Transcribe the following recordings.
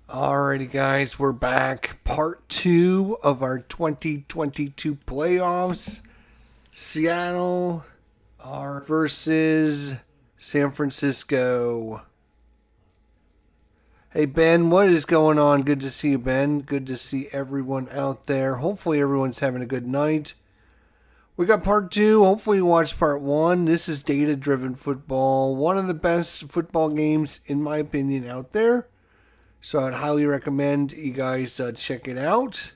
Alrighty, guys, we're back. Part 2 of our 2022 playoffs. Seattle versus San Francisco. Hey, Ben, what is going on? Good to see you, Ben. Good to see everyone out there. Hopefully, everyone's having a good night. We got part 2. Hopefully, you watched part 1. This is data driven football. One of the best football games, in my opinion, out there. So I'd highly recommend you guys check it out.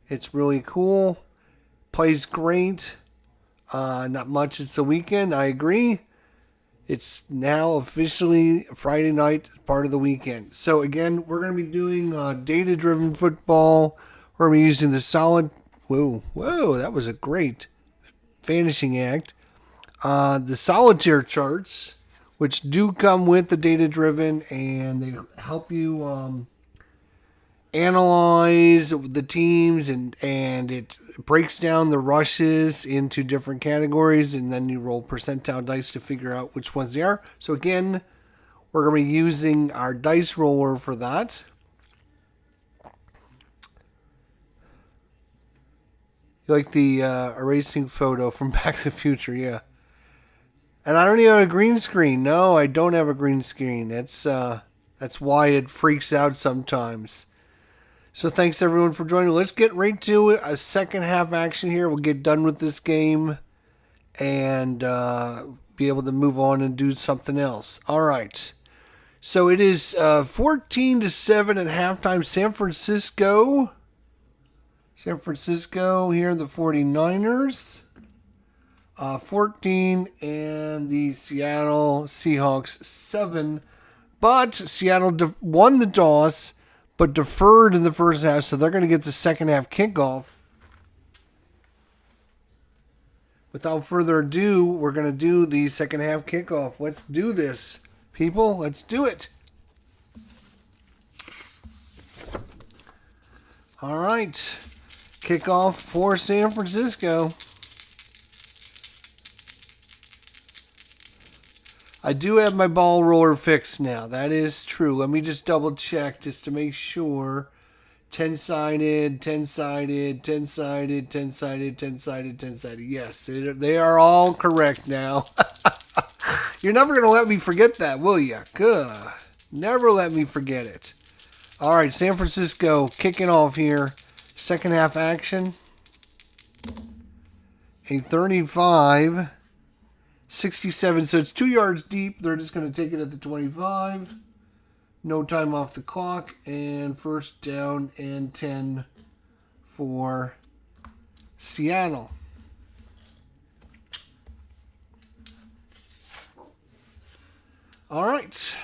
It's really cool. Plays great. Not much. It's the weekend. I agree. It's now officially Friday night, part of the weekend. So again, we're going to be doing data-driven football. We're going to be using the solid. Whoa, that was a great vanishing act. The solitaire charts, which do come with the data-driven, and they help you analyze the teams, and it breaks down the rushes into different categories, and then you roll percentile dice to figure out which ones they are. So again, we're going to be using our dice roller for that. You like the erasing photo from Back to the Future, yeah. And I don't even have a green screen. No, I don't have a green screen. That's why it freaks out sometimes. So thanks everyone for joining. Let's get right to it. A second half action here. We'll get done with this game and be able to move on and do something else. All right. So it is 14-7 at halftime. San Francisco here, the 49ers. 14 and the Seattle Seahawks 7. But Seattle won the toss, but deferred in the first half, so they're going to get the second half kickoff. Without further ado, we're going to do the second half kickoff. Let's do this, people. Let's do it. All right. Kickoff for San Francisco. I do have my ball roller fixed now. That is true. Let me just double check just to make sure. 10-sided, 10-sided, 10-sided, 10-sided, 10-sided, 10-sided. Yes, they are all correct now. You're never going to let me forget that, will you? Good. Never let me forget it. All right, San Francisco kicking off here. Second half action. A 35. 67, so it's 2 yards deep. They're just going to take it at the 25. No time off the clock. And first down and 10 for Seattle. All right.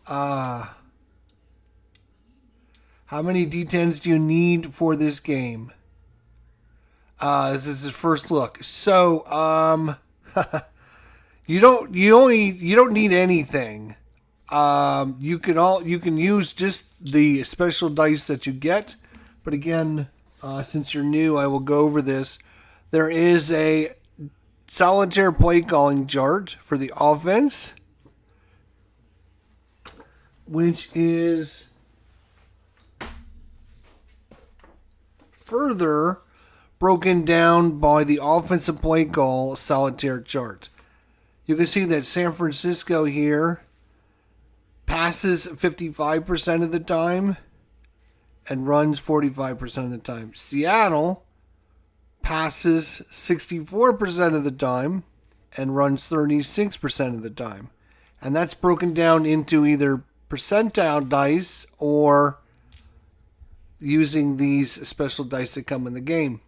How many D10s do you need for this game? This is the first look. So, you don't need anything. You can use just the special dice that you get. But again, since you're new, I will go over this. There is a solitaire play calling chart for the offense, which is further broken down by the offensive play call solitaire chart. You can see that San Francisco here passes 55% of the time and runs 45% of the time. Seattle passes 64% of the time and runs 36% of the time. And that's broken down into either percentile dice or using these special dice that come in the game.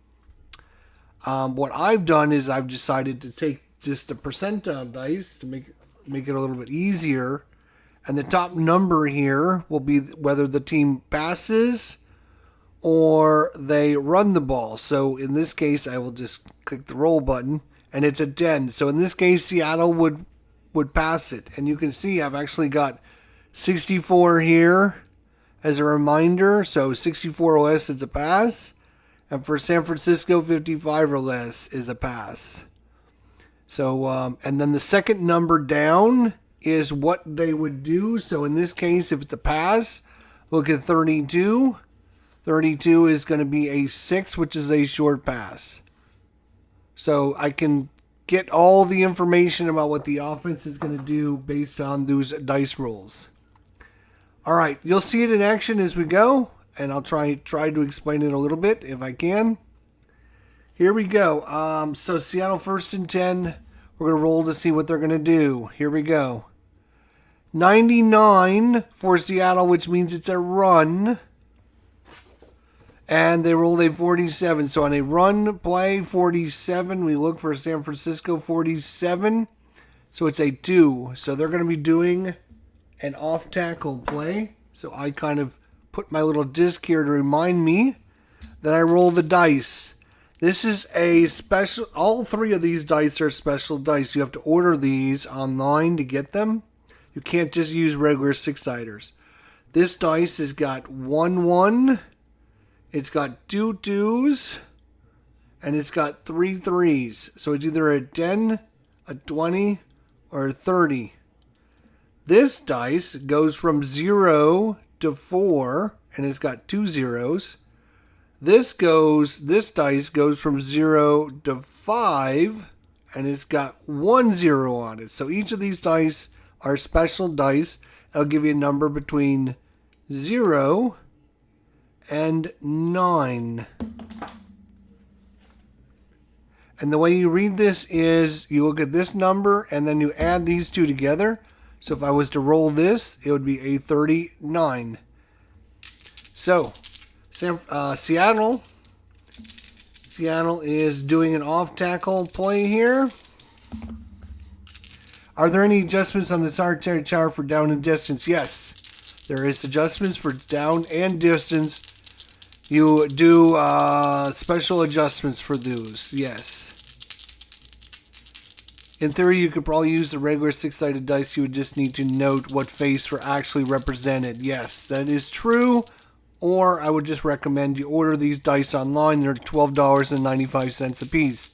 What I've done is I've decided to take just the percentile dice to make it a little bit easier. And the top number here will be whether the team passes or they run the ball. So in this case, I will just click the roll button, and it's a 10. So in this case, Seattle would pass it. And you can see I've actually got 64 here as a reminder. So 64 or less is a pass. And for San Francisco, 55 or less is a pass. So, and then the second number down is what they would do. So in this case, if it's a pass, look at 32. 32 is going to be a 6, which is a short pass. So I can get all the information about what the offense is going to do based on those dice rolls. All right, you'll see it in action as we go, and I'll try to explain it a little bit if I can. Here we go. So Seattle 1st and 10. We're going to roll to see what they're going to do. Here we go. 99 for Seattle, which means it's a run. And they rolled a 47. So on a run play, 47. We look for San Francisco 47. So it's a 2. So they're going to be doing an off-tackle play. So I kind of put my little disc here to remind me that I roll the dice. This is a special, all 3 of these dice are special dice. You have to order these online to get them. You can't just use regular 6-siders. This dice has got 1 1, it's got 2 2s, and it's got 3 3s. So it's either a 10, a 20, or a 30. This dice goes from 0 to 4, and it's got 2 zeros. This dice goes from 0 to 5, and it's got 1 0 on it. So each of these dice are special dice. I'll give you a number between 0 and 9. And the way you read this is you look at this number and then you add these two together. So if I was to roll this, it would be a 39. So Seattle is doing an off-tackle play here. Are there any adjustments on this arbitrary chart for down and distance? Yes, there is adjustments for down and distance. You do special adjustments for those, yes. In theory, you could probably use the regular 6-sided dice. You would just need to note what face were actually represented. Yes, that is true. Or I would just recommend you order these dice online. They're $12.95 a piece.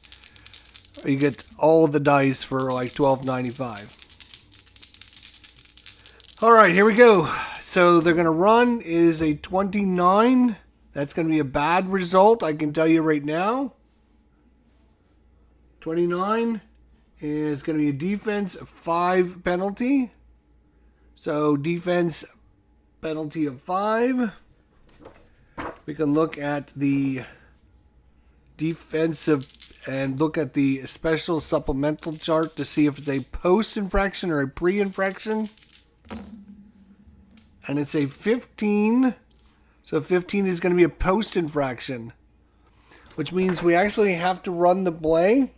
You get all the dice for like $12.95. All right, here we go. So they're going to run is a 29. That's going to be a bad result, I can tell you right now. 29 is going to be a defense 5 penalty. So defense penalty of 5. We can look at the defensive and look at the special supplemental chart to see if it's a post-infraction or a pre-infraction. And it's a 15. So 15 is going to be a post-infraction, which means we actually have to run the play.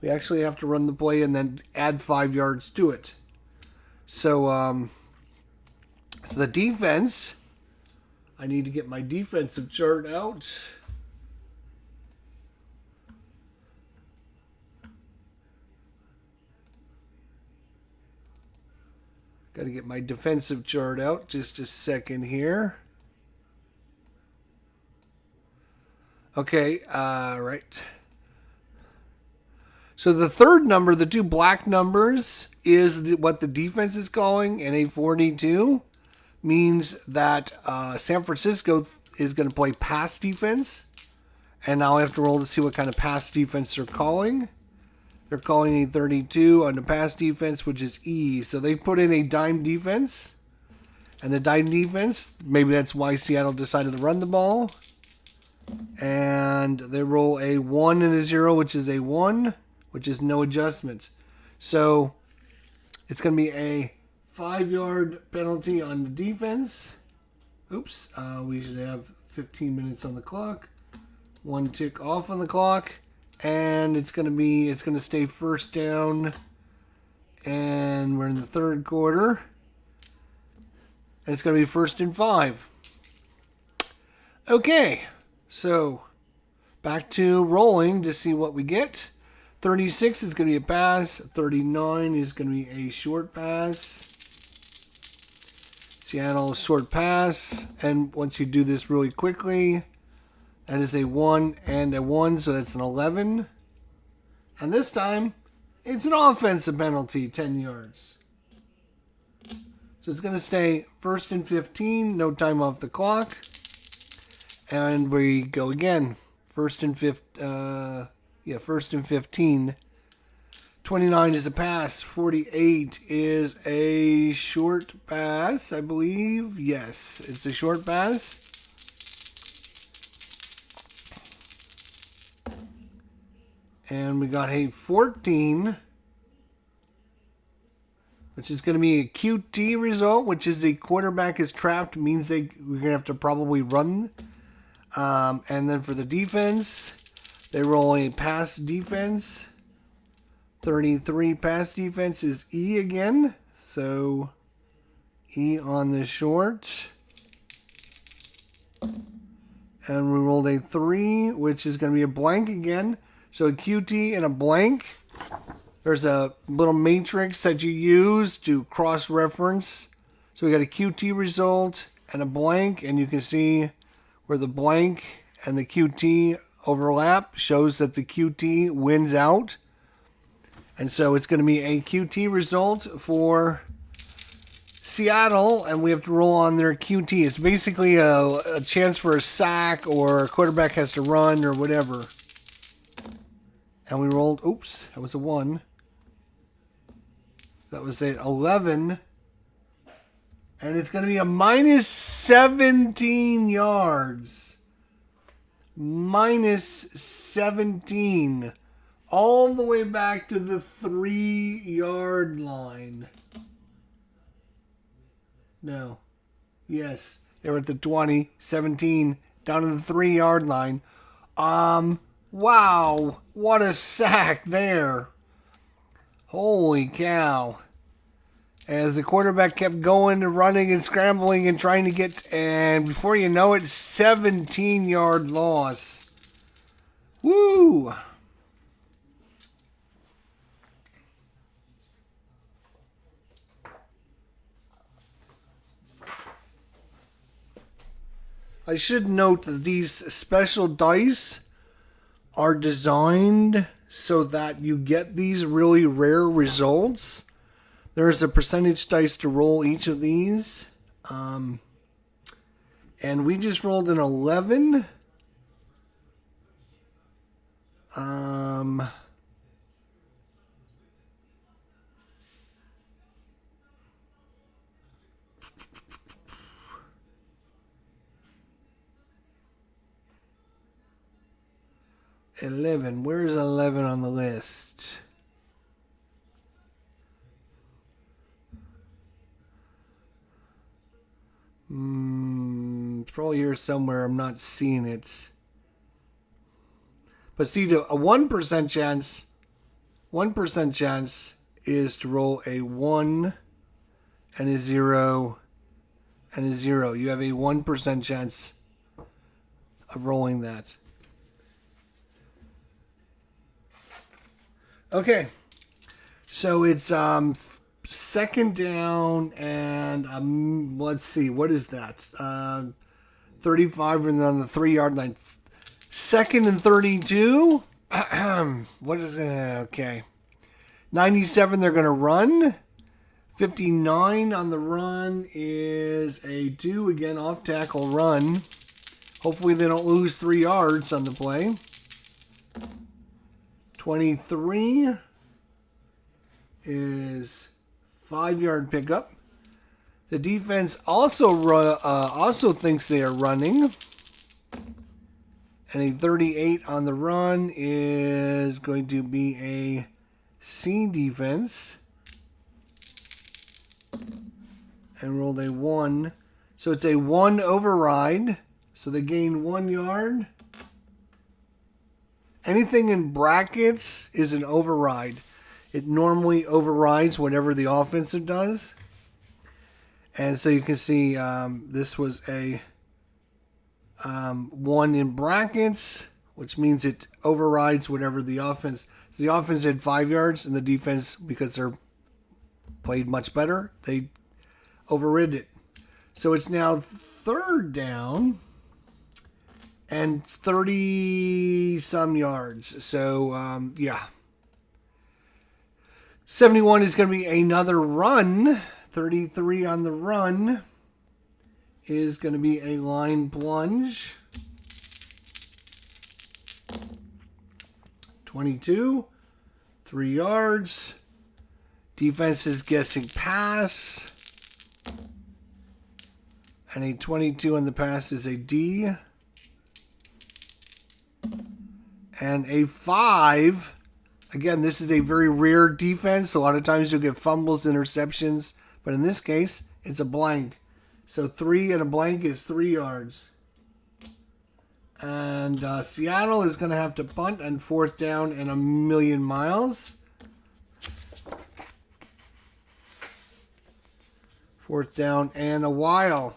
We actually have to run the play and then add 5 yards to it. So the defense, I need to get my defensive chart out. Got to get my defensive chart out. Just a second here. Okay, right. So the third number, the 2 black numbers, is what the defense is calling, and a 42 means that San Francisco is going to play pass defense. And now I have to roll to see what kind of pass defense they're calling. They're calling a 32 on the pass defense, which is E. So they put in a dime defense. And the dime defense, maybe that's why Seattle decided to run the ball. And they roll a 1 and a 0, which is a 1, which is no adjustment. So it's going to be a 5-yard penalty on the defense. Oops, we should have 15 minutes on the clock. 1 tick off on the clock. And it's going to stay first down. And we're in the third quarter. And it's going to be 1st and 5. Okay, so back to rolling to see what we get. 36 is going to be a pass. 39 is going to be a short pass. Seattle short pass. And once you do this really quickly, that is a 1 and a 1, so that's an 11. And this time, It's an offensive penalty, 10 yards. So it's going to stay 1st and 15, no time off the clock. And we go again. 1st and 15. 29 is a pass. 48 is a short pass, I believe. Yes, it's a short pass. And we got a 14, which is going to be a QT result, which is the quarterback is trapped, means we're going to have to probably run. And then for the defense, they roll a pass defense. 33 pass defense is E again. So E on the short. And we rolled a 3, which is going to be a blank again. So a QT and a blank. There's a little matrix that you use to cross-reference. So we got a QT result and a blank, and you can see where the blank and the QT overlap shows that the QT wins out. And so it's going to be a QT result for Seattle, and we have to roll on their QT. It's basically a chance for a sack, or a quarterback has to run or whatever. And we rolled, oops, that was a 1. That was an 11. And it's going to be a minus 17 yards. Minus 17. All the way back to the 3-yard line. No. Yes. They were at the 20, 17, down to the 3-yard line. Wow. What a sack there. Holy cow. As the quarterback kept going and running and scrambling and trying to get, and before you know it, 17-yard loss. Woo! I should note that these special dice are designed so that you get these really rare results. There's a percentage dice to roll each of these. And we just rolled an 11. 11. Where's 11 on the list? It's probably here somewhere. I'm not seeing it. But see, a 1% chance. 1% chance is to roll a 1 and a 0 and a 0. You have a 1% chance of rolling that. Okay, so it's second down and let's see, what is that? 35 and on the 3-yard line. 2nd and 32. What is it? Okay, 97. They're gonna run. 59 on the run is a 2 again, off tackle run. Hopefully they don't lose 3 yards on the play. 23 is 5-yard pickup. The defense also thinks they are running. And a 38 on the run is going to be a C defense. And rolled a 1. So it's a 1 override. So they gain 1 yard. Anything in brackets is an override. It normally overrides whatever the offensive does. And so you can see this was a 1 in brackets, which means it overrides whatever the offense. So the offense had 5 yards, and the defense, because they're played much better, they overrid it. So it's now 3rd down and 30 some yards. So yeah, 71 is going to be another run. 33 on the run is going to be a line plunge. 22, 3 yards. Defense is guessing pass. And a 22 on the pass is a D. And a 5. Again, this is a very rare defense. A lot of times you'll get fumbles, interceptions. But in this case, it's a blank. So 3 and a blank is 3 yards. And Seattle is going to have to punt on 4th down and a million miles. 4th down and a while.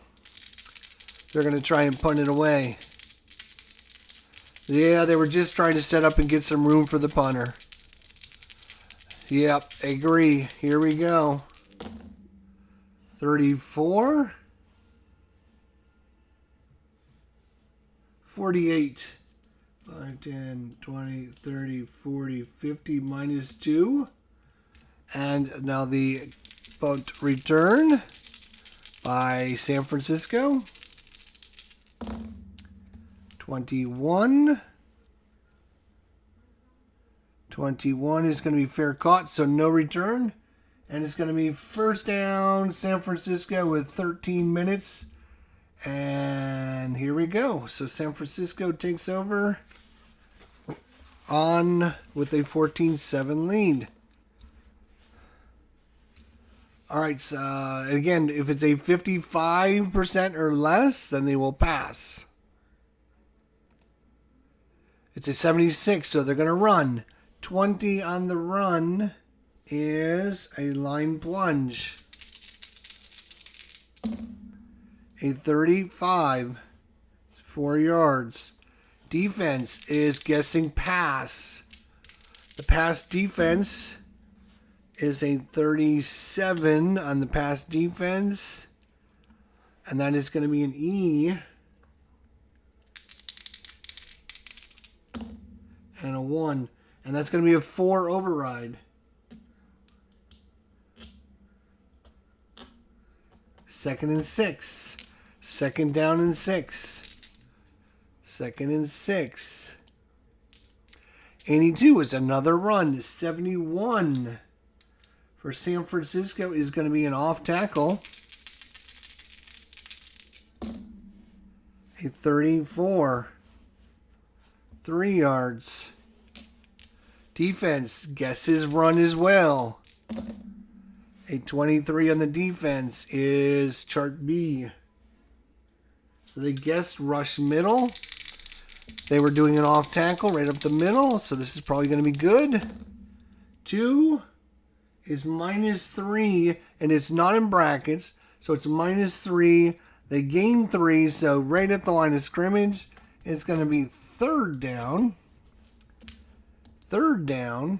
They're going to try and punt it away. Yeah, they were just trying to set up and get some room for the punter. Yep, agree. Here we go. 34. 48. 5, 10, 20, 30, 40, 50 minus 2. And now the punt return by San Francisco. 21. 21 is going to be fair caught, so no return. And it's going to be 1st down, San Francisco with 13 minutes. And here we go. So San Francisco takes over on with a 14-7 lead. All right, so again, if it's a 55% or less, then they will pass. It's a 76, so they're going to run. 20 on the run is a line plunge. A 35, 4 yards. Defense is guessing pass. The pass defense is a 37 on the pass defense. And that is going to be an E. And a 1. And that's going to be a 4 override. Second and 6. 2nd down and 6. 2nd and 6. 82 is another run. 71 for San Francisco is going to be an off tackle. A 34. 3 yards. Defense guesses run as well. A 23 on the defense is chart B. So they guessed rush middle. They were doing an off tackle right up the middle, so this is probably going to be good. 2 is -3, and it's not in brackets, so it's -3. They gain 3, so right at the line of scrimmage, it's going to be 3rd down. 3rd down.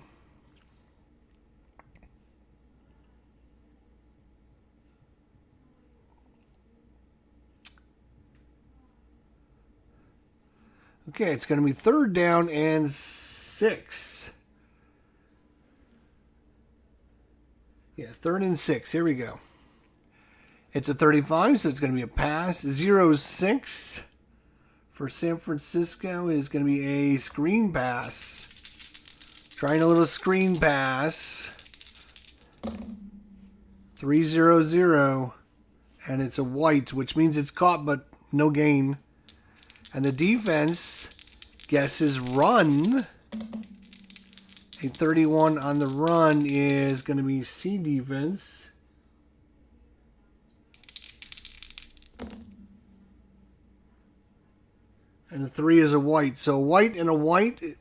Okay, it's going to be 3rd down and 6. Yeah, 3rd and 6. Here we go. It's a 35, so it's going to be a pass. 0-6 for San Francisco is going to be a screen pass. Trying a little screen pass. 3-0-0. And it's a white, which means it's caught, but no gain. And the defense guesses run. A 31 on the run is going to be C defense. And a 3 is a white. So white and a white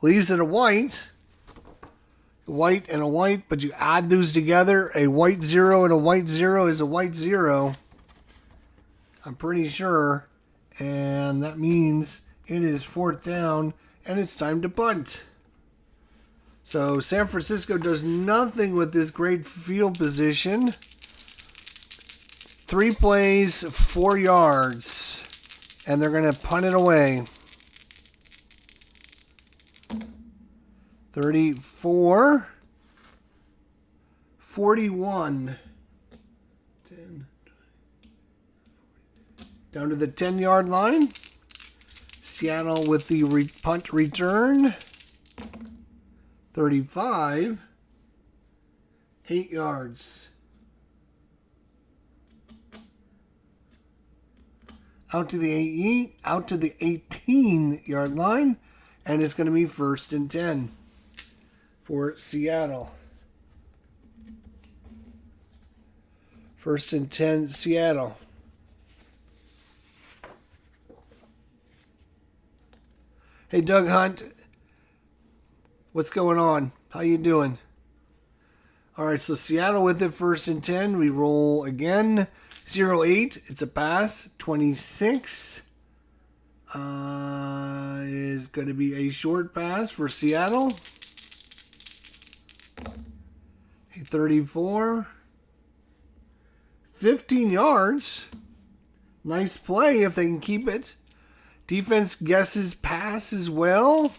leaves it a white. White and a white, but you add those together. A white 0 and a white 0 is a white 0. I'm pretty sure. And that means it is 4th down, and it's time to punt. So San Francisco does nothing with this great field position. 3 plays, 4 yards, and they're going to punt it away. 34. 41. 10. Down to the 10-yard line. Seattle with the punt return. 35. 8 yards. Out to the 18-yard line. And it's going to be 1st and 10 for Seattle. 1st and 10, Seattle. Hey, Doug Hunt. What's going on? How you doing? All right, so Seattle with it, 1st and 10. We roll again. 0-8. It's a pass. 26 is going to be a short pass for Seattle. A 34. 15 yards. Nice play if they can keep it. Defense guesses pass as well.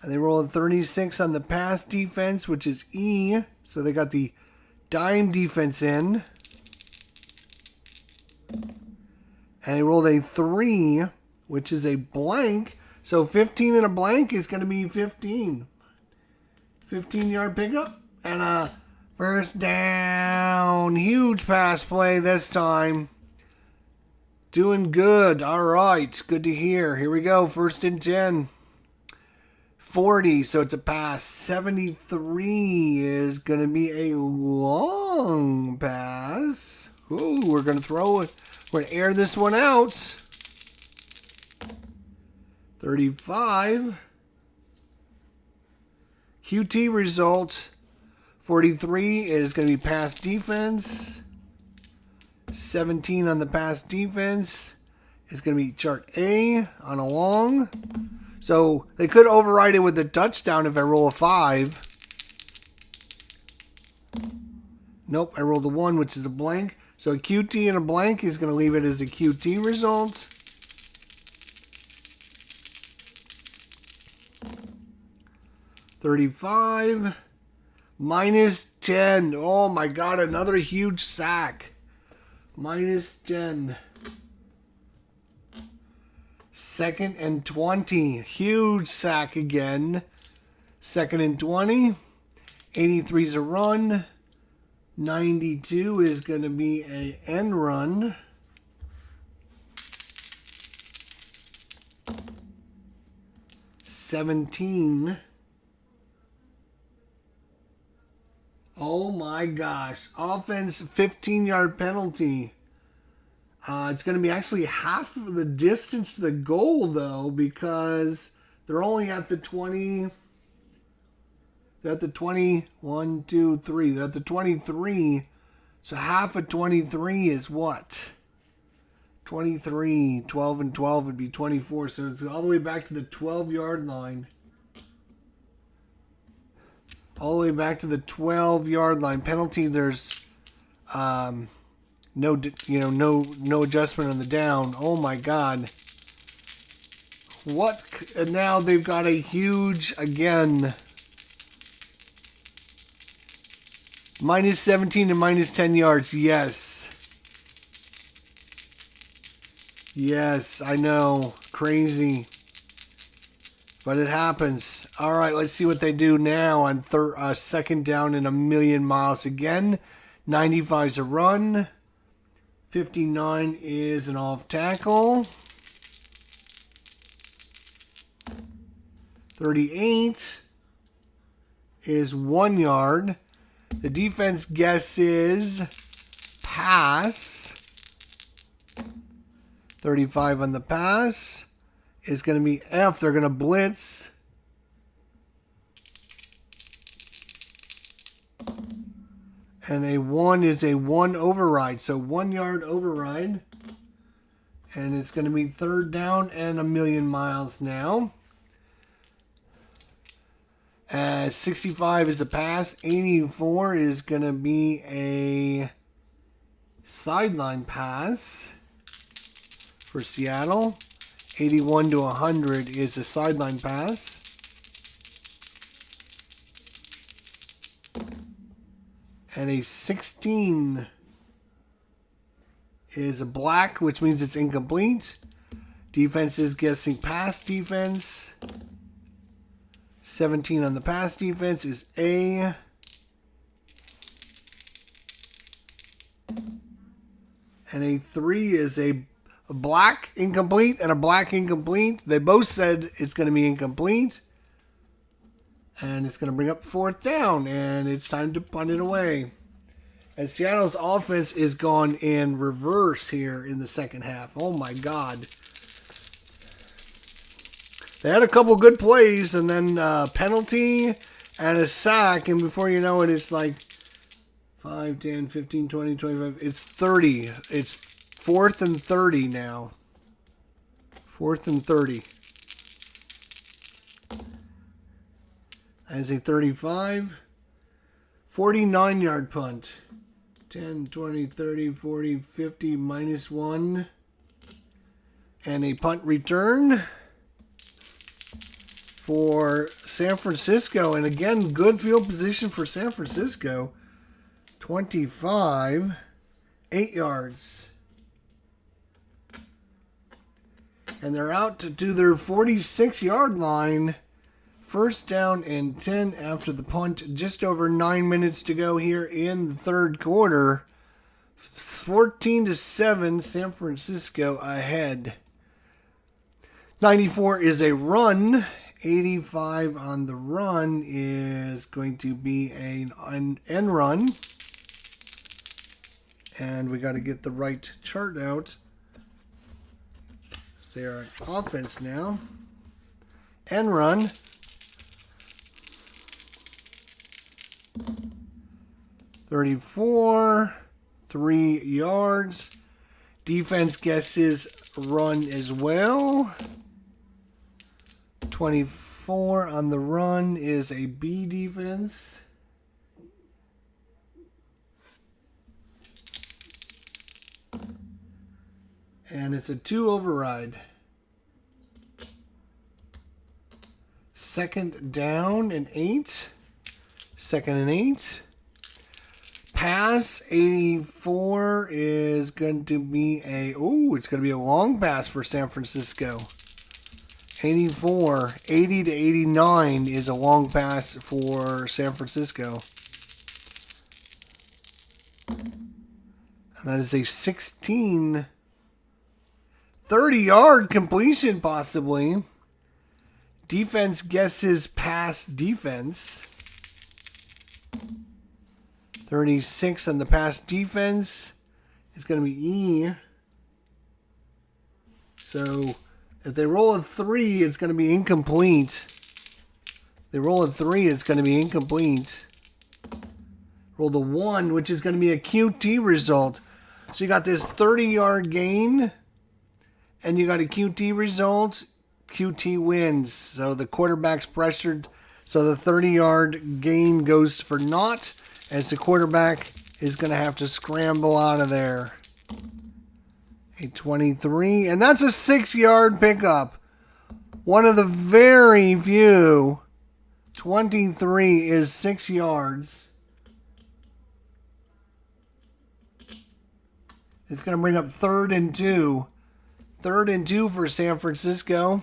And they roll a 36 on the pass defense, which is E. So they got the dime defense in. And they rolled a 3, which is a blank. So 15 and a blank is going to be 15. 15-yard pickup. And a first down. Huge pass play this time. Doing good. All right. Good to hear. Here we go. 1st and 10. 40. So it's a pass. 73 is going to be a long pass. Ooh, we're going to throw it. We're going to air this one out. 35. QT result. 43 is going to be pass defense. 17 on the pass defense is going to be chart A on a long. So they could override it with a touchdown if I roll a 5. Nope, I rolled a 1, which is a blank. So a QT and a blank is going to leave it as a QT result. 35. -10. Oh my God, another huge sack. -10. 2nd and 20. Huge sack again. 2nd and 20. 83 is a run. 92 is going to be a end run. $17. Oh my gosh. Offense 15-yard penalty. It's going to be actually half of the distance to the goal, though, because they're only at the 20. They're at the 20. 1, 2, 3. They're at the 23. So half of 23 is what? 23. 12 and 12 would be 24. So it's all the way back to the 12-yard line. All the way back to the 12-yard line. Penalty, there's no adjustment on the down. Oh my God. What? And now they've got a huge, again, -17 and -10 yards. Yes. Yes, I know. Crazy. But it happens. All right, let's see what they do now on 2nd down and a million miles again. 95 is a run. 59 is an off tackle. 38 is 1 yard. The defense guesses pass. 35 on the pass is going to be F. They're going to blitz. And a 1 is a 1 override. So 1 yard override. And it's going to be 3rd down and a million miles now. 65 is a pass. 84 is going to be a sideline pass for Seattle. 81 to 100 is a sideline pass. And a 16 is a black, which means it's incomplete. Defense is guessing pass defense. 17 on the pass defense is A. And a 3 is a black incomplete and a black incomplete. They both said it's going to be incomplete. And it's going to bring up 4th down. And it's time to punt it away. And Seattle's offense is gone in reverse here in the second half. Oh my God. They had a couple good plays and then a penalty and a sack. And before you know it, it's like 5, 10, 15, 20, 25. It's 30. It's 4th and 30 now. 4th and 30. As a 35. 49-yard punt. 10, 20, 30, 40, 50, -1. And a punt return for San Francisco. And again, good field position for San Francisco. 25, 8 yards. And they're out to do their 46-yard line. 1st down and 10 after the punt. Just over 9 minutes to go here in the third quarter. 14-7, San Francisco ahead. 94 is a run. 85 on the run is going to be an end run. And we got to get the right chart out. They are offense now. End run. 34, 3 yards. Defense guesses run as well. 24 on the run is a B defense. And it's a 2 override. 2nd down and 8. 2nd and 8. Pass 84 is going to be it's going to be a long pass for San Francisco. 84, 80 to 89 is a long pass for San Francisco. And that is a 16, 30-yard completion possibly. Defense guesses pass defense. 36 on the pass defense is going to be E. So if they roll a 3, it's going to be incomplete. If they roll a 3, it's going to be incomplete. Roll the 1, which is going to be a QT result. So you got this 30-yard gain, and you got a QT result. QT wins. So the quarterback's pressured. So the 30-yard gain goes for naught, as the quarterback is going to have to scramble out of there. A 23. And that's a 6-yard pickup. One of the very few. 23 is 6 yards. It's going to bring up 3rd and 2. 3rd and 2 for San Francisco.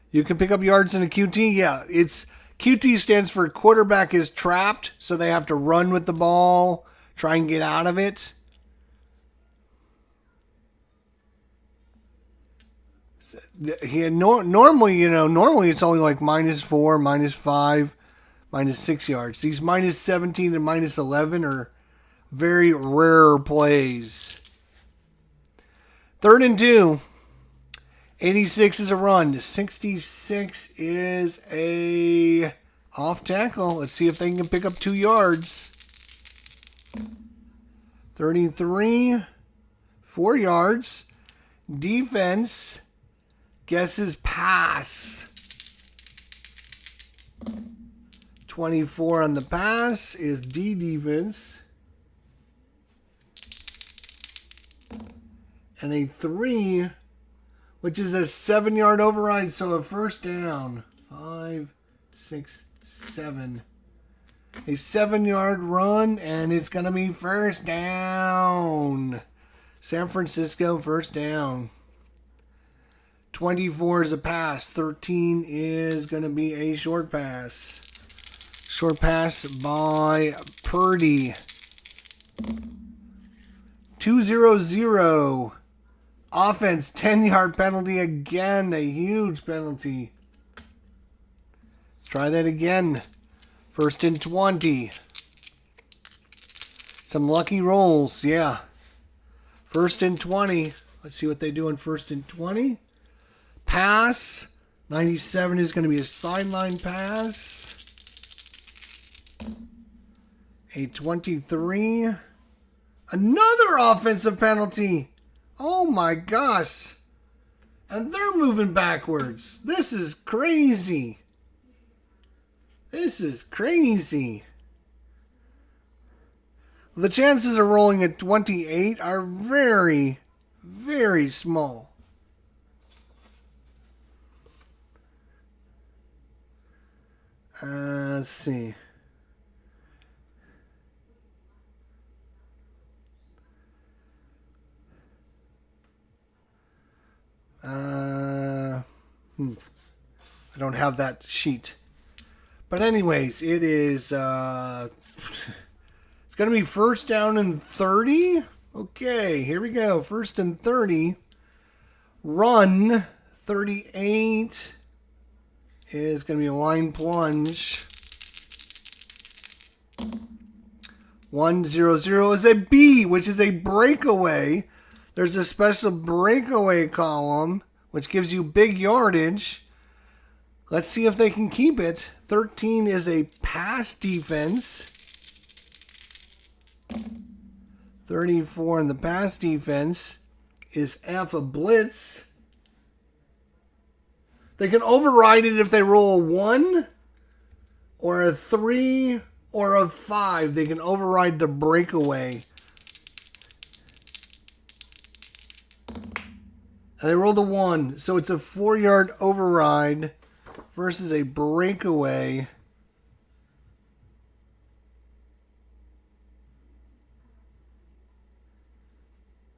You can pick up yards in a QT. Yeah, it's QT stands for quarterback is trapped, so they have to run with the ball, try and get out of it. Normally it's only like -4, -5, -6 yards. These -17 and -11 are very rare plays. 3rd and 2. 86 is a run. 66 is a off tackle. Let's see if they can pick up 2 yards. 33, 4 yards. Defense guesses pass. 24 on the pass is D defense. And a 3, which is a 7-yard override, so a 1st down. 5, 6, 7. A 7-yard run, and it's going to be first down. San Francisco, first down. 24 is a pass. 13 is going to be a short pass. Short pass by Purdy. 2-0-0. Offense, 10-yard penalty again. A huge penalty. Try that again. First and 20. Some lucky rolls, yeah. First and 20. Let's see what they do in first and 20. Pass. 97 is going to be a sideline pass. A 23. Another offensive penalty. Oh my gosh. And they're moving backwards. This is crazy. This is crazy. The chances of rolling at 28 are very, very small. Let's see. I don't have that sheet. But anyways, it is, it's going to be first down and 30. Okay, here we go. First and 30. Run. 38 is going to be a line plunge. 1-0-0 is a B, which is a breakaway. There's a special breakaway column, which gives you big yardage. Let's see if they can keep it. 13 is a pass defense. 34 in the pass defense is F, a blitz. They can override it if they roll a 1 or a 3 or a 5. They can override the breakaway. And they rolled a 1, so it's a 4-yard override versus a breakaway.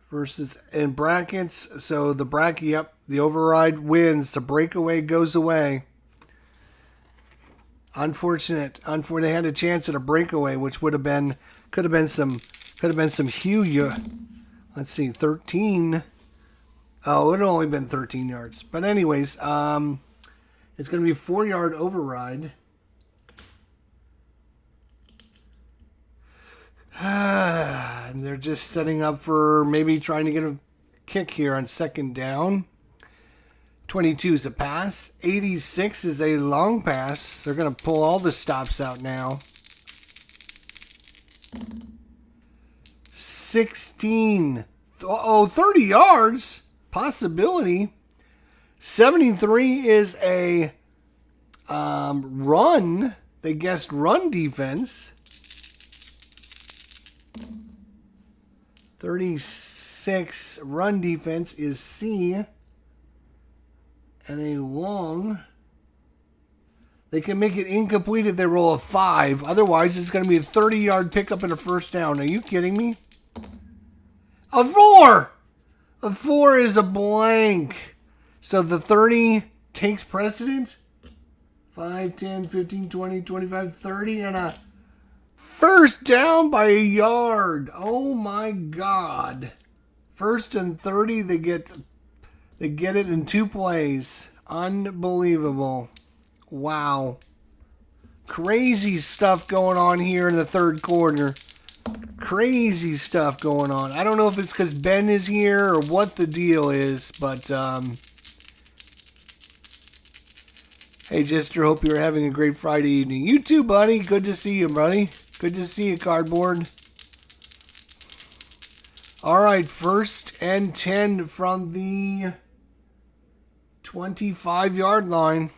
Versus in brackets, so the bracket, yep, the override wins, the breakaway goes away. Unfortunate. They had a chance at a breakaway, which could have been some huge. Let's see, 13. Oh, it would have only been 13 yards. But anyways, it's going to be a 4-yard override. And they're just setting up for maybe trying to get a kick here on second down. 22 is a pass. 86 is a long pass. They're going to pull all the stops out now. 16. Oh, 30 yards. Possibility. 73 is a run. They guessed run defense. 36 run defense is C. And a long. They can make it incomplete if they roll a 5. Otherwise, it's going to be a 30-yard pickup and a first down. Are you kidding me? A 4! A 4 is a blank. So the 30 takes precedence. 5, 10, 15, 20, 25, 30, and a first down by a yard. Oh my God. First and 30, they get it in 2 plays. Unbelievable. Wow. Crazy stuff going on here in the third quarter. Crazy stuff going on. I don't know if it's because Ben is here or what the deal is, but hey, Jester, hope you're having a great Friday evening. You too, buddy. Good to see you, buddy. Good to see you, Cardboard. All right, first and 10 from the 25-yard line.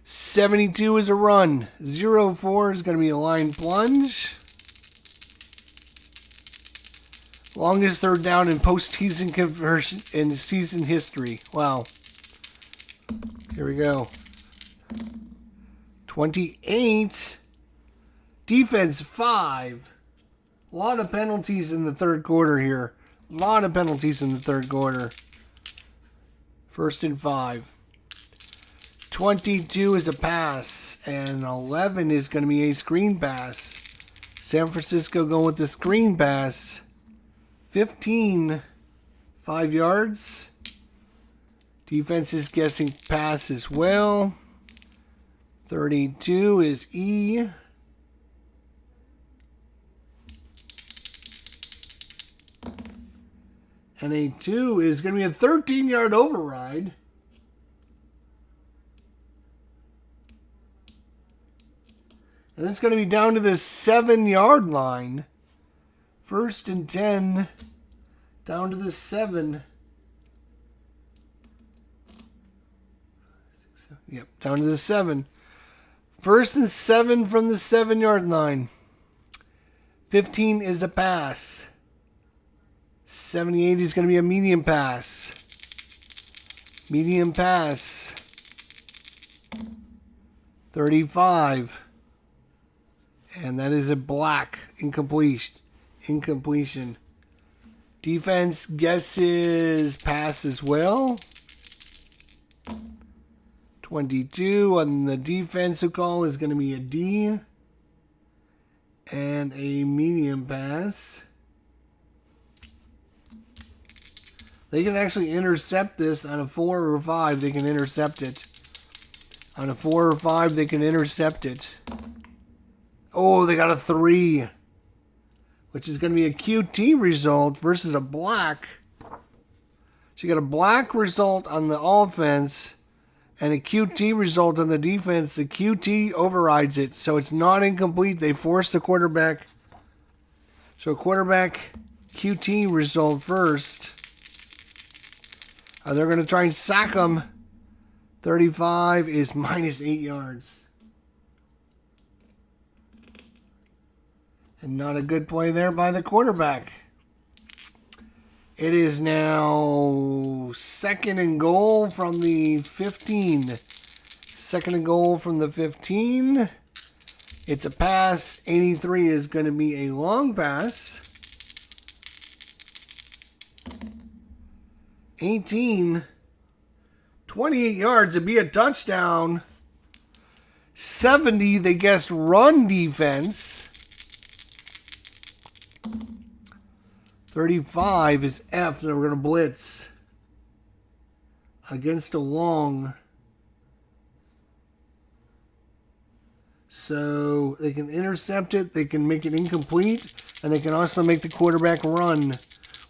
72 is a run. 0-4 is going to be a line plunge. Longest third down in postseason conversion in season history. Wow. Here we go. 28. Defense 5. A lot of penalties in the third quarter here. A lot of penalties in the third quarter. 1st and 5. 22 is a pass. And 11 is going to be a screen pass. San Francisco going with the screen pass. 15. 5 yards. Defense is guessing pass as well. 32 is E. And a 2 is going to be a 13-yard override. And it's going to be down to the 7-yard line. 1st and 10. Down to the 7. Yep, down to the 7. 1st and 7 from the 7-yard line. 15 is a pass. 78 is going to be a medium pass. Medium pass. 35. And that is a black incompletion. Defense guesses pass as well. 22 on the defensive call is going to be a D. And a medium pass. They can actually intercept this on a 4 or 5. They can intercept it. On a 4 or 5, they can intercept it. Oh, they got a 3. Which is going to be a QT result versus a black. So you got a black result on the offense and a QT result on the defense. The QT overrides it, so it's not incomplete. They force the quarterback. So quarterback QT result first. They're going to try and sack him. 35 is minus 8 yards. And not a good play there by the quarterback. It is now 2nd and goal from the 15. 2nd and goal from the 15. It's a pass. 83 is going to be a long pass. 18. 28 yards. It'd be a touchdown. 70, they guessed run defense. 35 is F. They're going to blitz against a long. So they can intercept it. They can make it incomplete. And they can also make the quarterback run.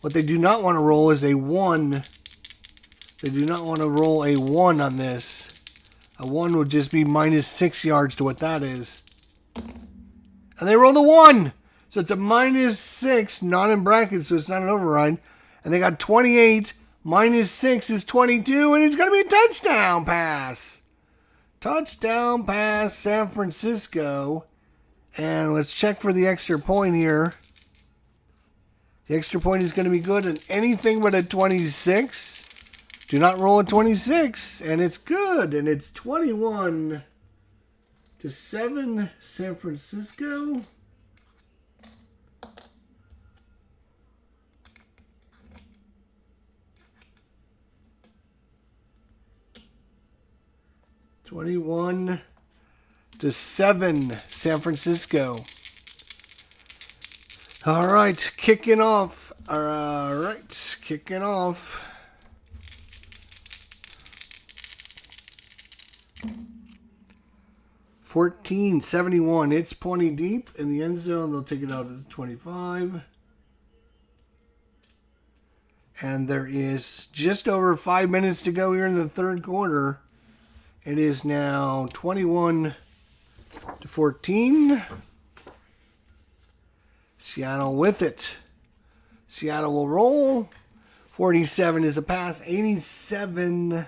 What they do not want to roll is a 1. They do not want to roll a 1 on this. A 1 would just be minus 6 yards to what that is. And they rolled a 1. So it's a minus 6, not in brackets, so it's not an override. And they got 28. Minus 6 is 22, and it's going to be a touchdown pass. Touchdown pass, San Francisco. And let's check for the extra point here. The extra point is going to be good, and anything but a 26. Do not roll a 26, and it's good. And it's 21-7, San Francisco. 21-7, San Francisco. All right, kicking off. 14-71. It's plenty deep in the end zone. They'll take it out to the 25. And there is just over 5 minutes to go here in the third quarter. It is now 21-14. Seattle with it. Seattle will roll. 47 is a pass. 87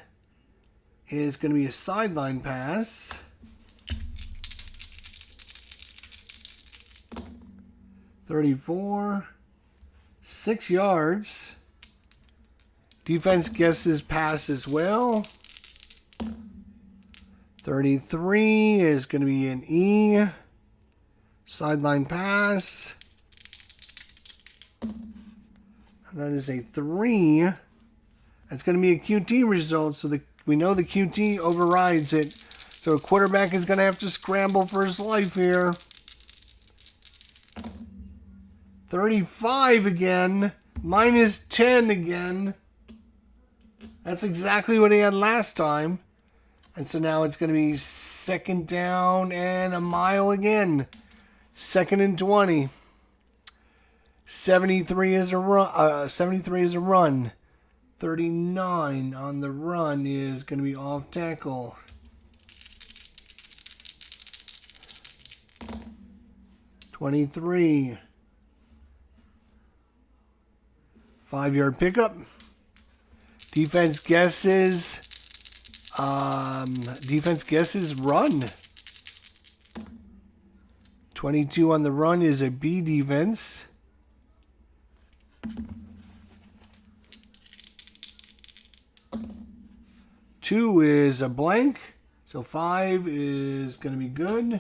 is going to be a sideline pass. 34. 6 yards. Defense guesses pass as well. 33 is going to be an E. Sideline pass. And that is a 3. That's going to be a QT result, so we know the QT overrides it. So a quarterback is going to have to scramble for his life here. 35 again. Minus 10 again. That's exactly what he had last time. And so now it's going to be second down and a mile again. 2nd and 20. 73 is a run. 73 is a run. 39 on the run is going to be off tackle. (23) 5-yard pickup. Defense guesses. Run. 22 on the run is a B defense. Two is a blank. So 5 is going to be good.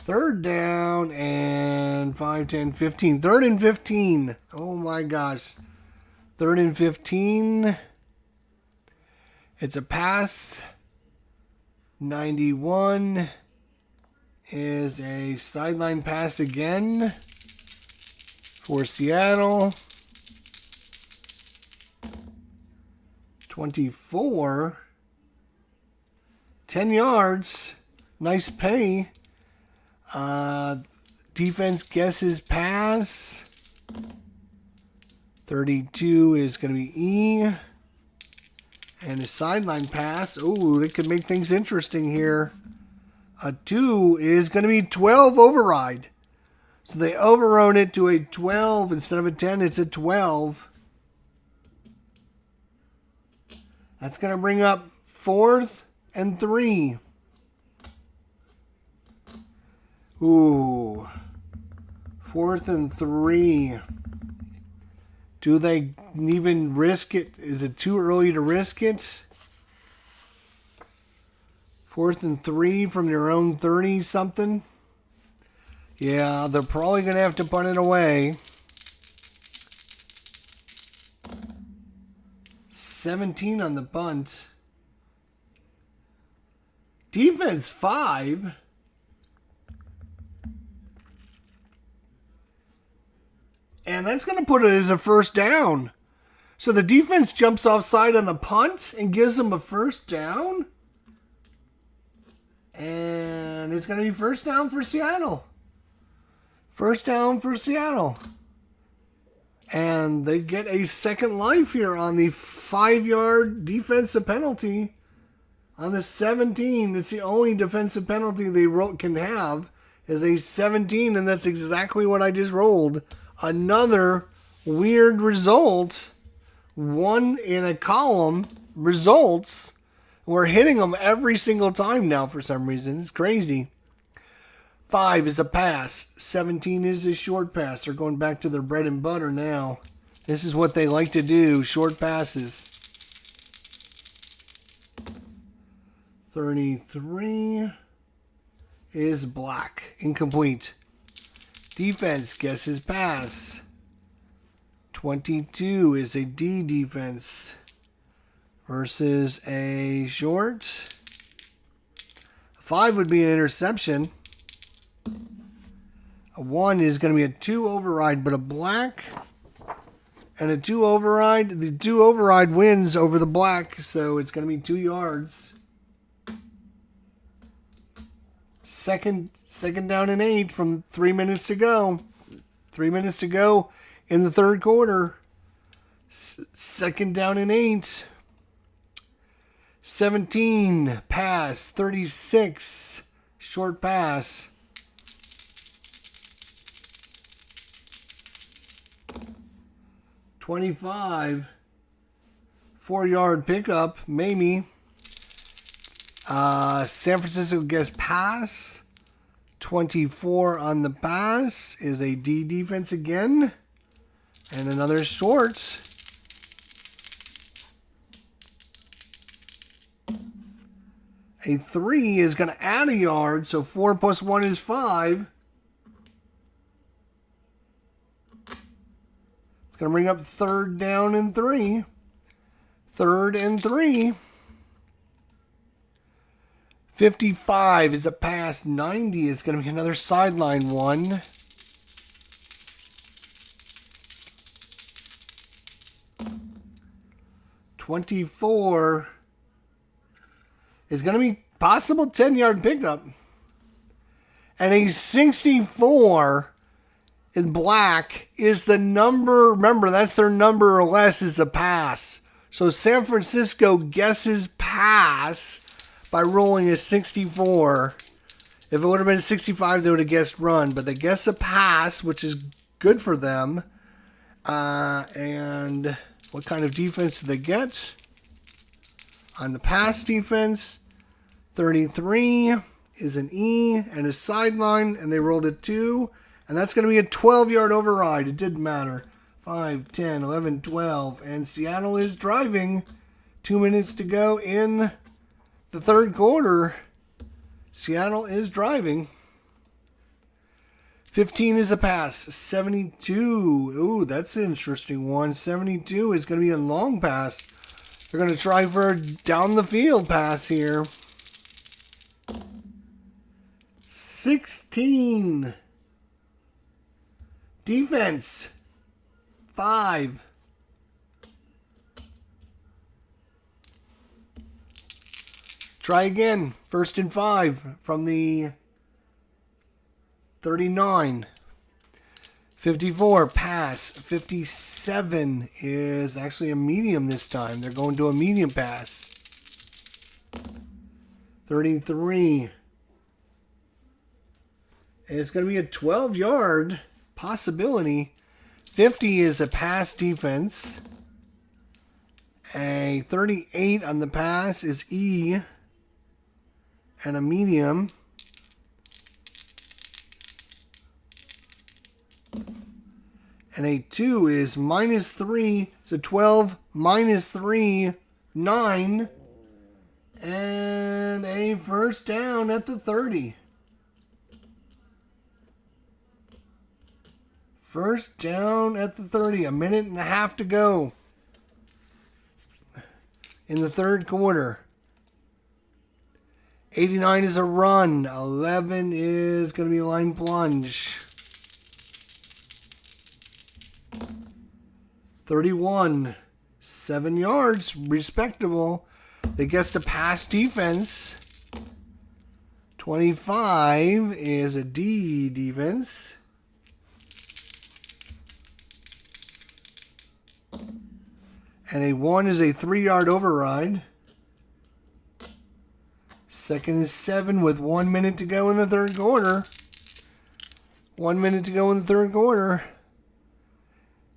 3rd down and 5, 10, 15. 3rd and 15. Oh my gosh. 3rd and 15. It's a pass. 91 is a sideline pass again for Seattle. 24. 10 yards. Nice pay. Defense guesses pass. 32 is going to be E. And a sideline pass. Oh, they could make things interesting here. A 2 is going to be 12 override. So they overrode it to a 12 instead of a 10. It's a 12. That's going to bring up 4th and 3. Ooh. 4th and 3. Do they even risk it? Is it too early to risk it? 4th and 3 from their own 30-something. Yeah, they're probably going to have to punt it away. 17 on the punt. Defense 5. And that's going to put it as a 1st down. So the defense jumps offside on the punt and gives them a 1st down. And it's going to be 1st down for Seattle. 1st down for Seattle. And they get a second life here on the 5-yard defensive penalty. On the 17, it's the only defensive penalty they can have is a 17, and that's exactly what I just rolled. Another weird result. 1 in a column results. We're hitting them every single time now for some reason. It's crazy. 5 is a pass. 17 is a short pass. They're going back to their bread and butter now. This is what they like to do. Short passes. 33 is black. Incomplete. Defense guesses pass. 22 is a D defense versus a short. 5 would be an interception. A 1 is going to be a 2 override, but a black and a 2 override. The 2 override wins over the black, so it's going to be 2 yards. Second down and 8 from 3 minutes to go. 3 minutes to go in the 3rd quarter. 2nd down and 8. 17 pass. 36 short pass. 25 4-yard pickup, maybe. San Francisco gets pass. 24 on the pass is a D defense again. And another short. A 3 is going to add a yard, so 4 plus 1 is 5. It's going to bring up 3rd down and 3. 3rd and 3. 55 is a pass. 90 is going to be another sideline one. $24 is going to be possible 10-yard pickup. And a 64 in black is the number. Remember, that's their number or less is the pass. So San Francisco guesses pass by rolling a 64. If it would have been a 65, they would have guessed run. But they guess a pass, which is good for them. And what kind of defense do they get? On the pass defense, 33 is an E and a sideline, and they rolled a 2. And that's going to be a 12-yard override. It didn't matter. 5, 10, 11, 12. And Seattle is driving. 2 minutes to go in the third quarter. Seattle is driving. 15 is a pass. 72. Ooh, that's an interesting one. 72 is going to be a long pass. They're going to try for a down the field pass here. 16. Defense. 5. Try again. 1st and 5 from the 39. 54, pass. 57 is actually a medium this time. They're going to a medium pass. 33. It's going to be a 12-yard possibility. 50 is a pass defense. A 38 on the pass is E. And a medium. And a 2 is -3. So 12 minus 3, 9. And a first down at the 30. First down at the 30. A minute and a half to go in the third quarter. 89 is a run. 11 is going to be a line plunge. 31. 7 yards. Respectable. They guessed a pass defense. 25 is a D defense. And a 1 is a 3-yard override. 2nd and 7 with 1 minute to go in the third quarter. 1 minute to go in the third quarter.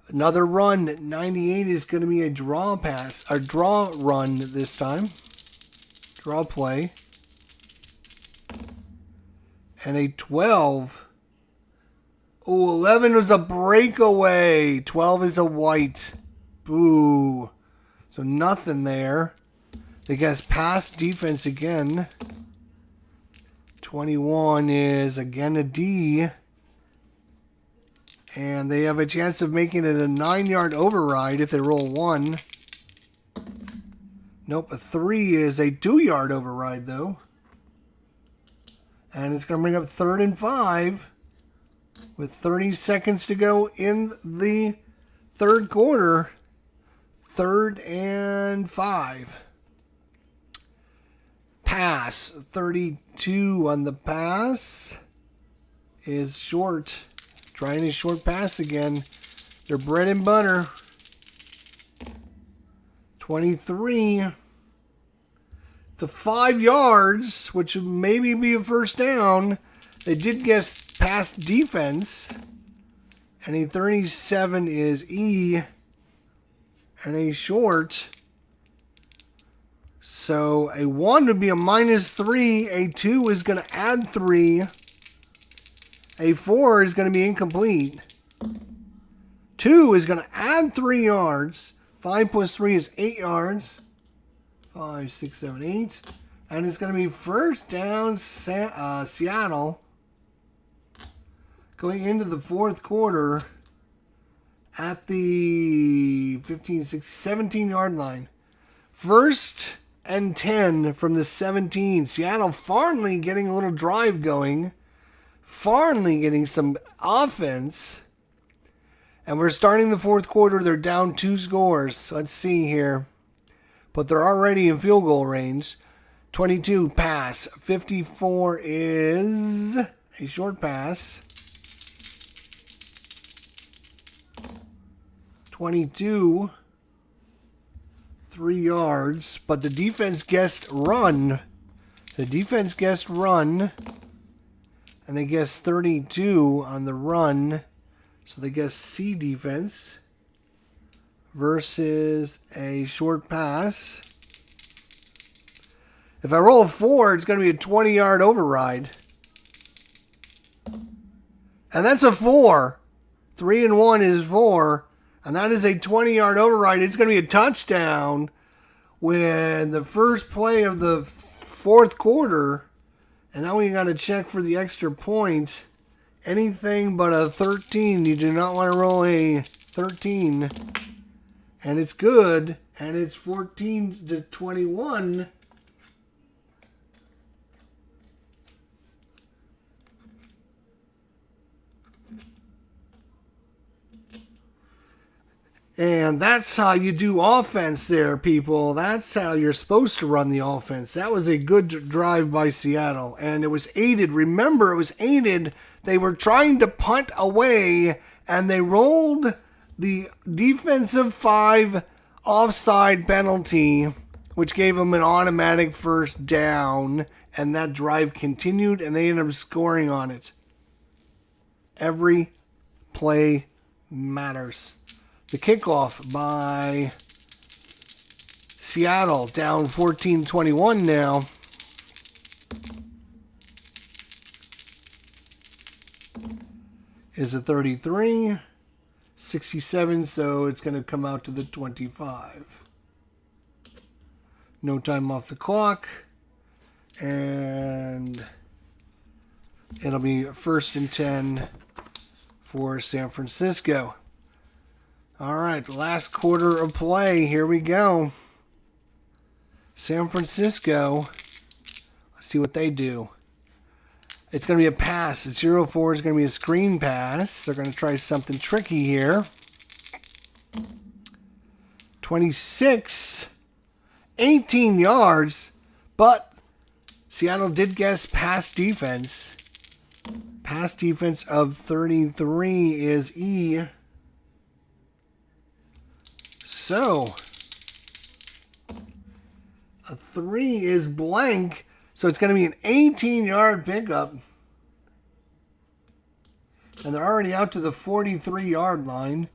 Another run. 98 is going to be a draw pass. A draw run this time. Draw play. And a 12. Oh, 11 was a breakaway. 12 is a white. Boo. So nothing there. They guess pass defense again. 21 is again a D. And they have a chance of making it a 9-yard override if they roll 1. Nope, a 3 is a 2-yard override though. And it's going to bring up 3rd and 5 with 30 seconds to go in the third quarter. 3rd and 5. Pass. 32 on the pass is short. Trying a short pass again. Their bread and butter. 23 to 5 yards, which would maybe be a first down. They did guess pass defense. And a 37 is E. And a short. So a 1 would be a -3. A 2 is going to add 3. A 4 is going to be incomplete. 2 is going to add 3 yards. 5 plus 3 is 8 yards. 5, 6, 7, 8. And it's going to be first down Seattle going into the fourth quarter at the 15, 16, 17-yard line. First and 10 from the 17. Seattle finally getting a little drive going. Finally getting some offense. And we're starting the fourth quarter. They're down 2 scores. Let's see here. But they're already in field goal range. 22 pass. 54 is a short pass. 22. 3 yards. But the defense guessed run. The defense guessed run. And they guessed 32 on the run. So they guessed C defense. Versus a short pass. If I roll a 4, it's going to be a 20-yard override. And that's a 4. 3 and 1 is 4. And that is a 20-yard override. It's going to be a touchdown when the first play of the fourth quarter. And now we got to check for the extra point. Anything but a 13. You do not want to roll a 13. And it's good. And it's 14-21. And that's how you do offense there, people. That's how you're supposed to run the offense. That was a good drive by Seattle. And it was aided. Remember, it was aided. They were trying to punt away, and they rolled the defensive 5 offside penalty, which gave them an automatic first down. And that drive continued, and they ended up scoring on it. Every play matters. The kickoff by Seattle, down 14-21 now. Is a 33, 67, so it's going to come out to the 25. No time off the clock. And it'll be first and 10 for San Francisco. All right, last quarter of play. Here we go. San Francisco. Let's see what they do. It's going to be a pass. 0-4 is going to be a screen pass. They're going to try something tricky here. 26. 18 yards. But Seattle did guess pass defense. Pass defense of 33 is E. So, a 3 is blank, so it's going to be an 18-yard pickup. And they're already out to the 43-yard line.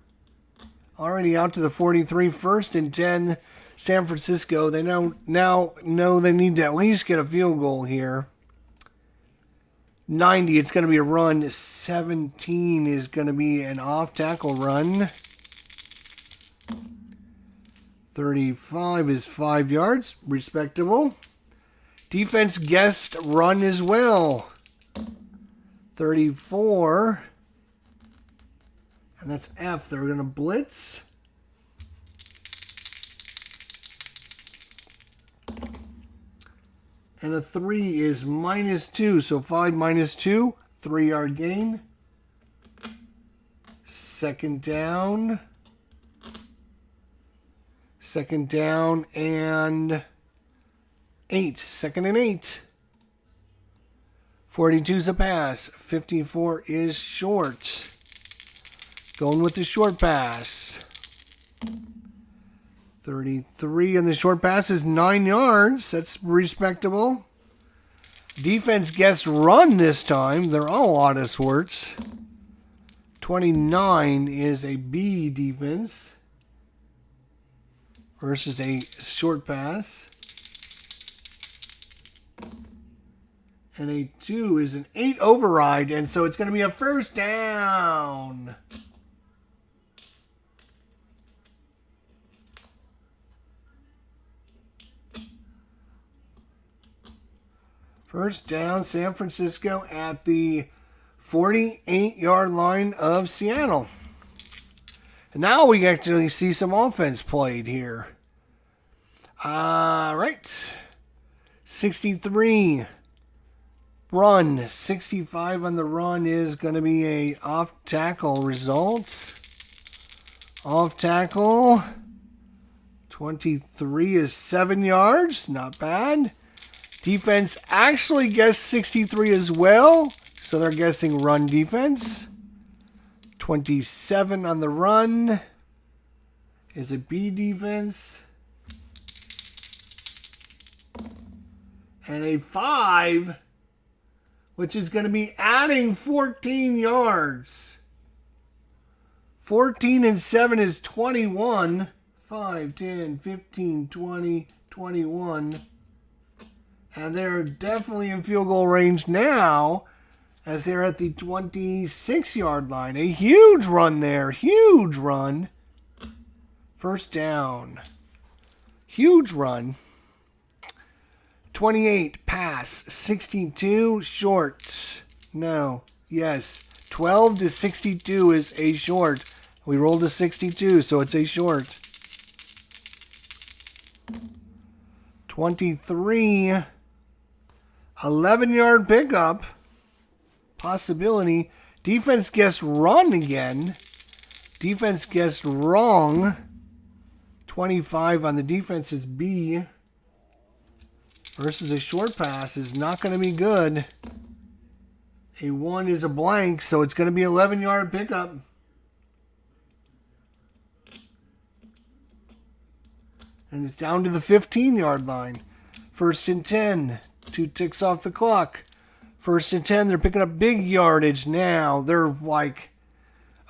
Already out to the 43, first and 10, San Francisco. They now know they need to at least get a field goal here. 90, it's going to be a run. 17 is going to be an off-tackle run. 35 is 5 yards. Respectable. Defense guessed run as well. 34. And that's F. They're going to blitz. And a 3 is -2. So 5 -2. 3-yard gain. Second down. Second down and 8. Second and 8. 42 is a pass. 54 is short. Going with the short pass. 33 and the short pass is 9 yards. That's respectable. Defense guessed run this time. They're all out of sorts. 29 is a B defense. Versus a short pass. And a 2 is an 8 override. And so it's going to be a first down. First down, San Francisco at the 48-yard line of Seattle. And now we actually see some offense played here. All right. 63 run. 65 on the run is going to be a off tackle result. Off tackle. 23 is 7 yards. Not bad. Defense actually guessed 63 as well. So they're guessing run defense. 27 on the run is a B defense. And a 5, which is going to be adding 14 yards. 14 and 7 is 21. 5, 10, 15, 20, 21. And they're definitely in field goal range now as they're at the 26-yard line. A huge run there. Huge run. First down. Huge run. 28, pass. 62, short. No. Yes. 12 to 62 is a short. We rolled a 62, so it's a short. 23, 11-yard pickup. Possibility. Defense guessed run again. Defense guessed wrong. 25 on the defense's B. Versus a short pass is not going to be good. A 1 is a blank, so it's going to be 11-yard pickup. And it's down to the 15-yard line. First and 10. 2 ticks off the clock. First and 10. They're picking up big yardage now. They're like,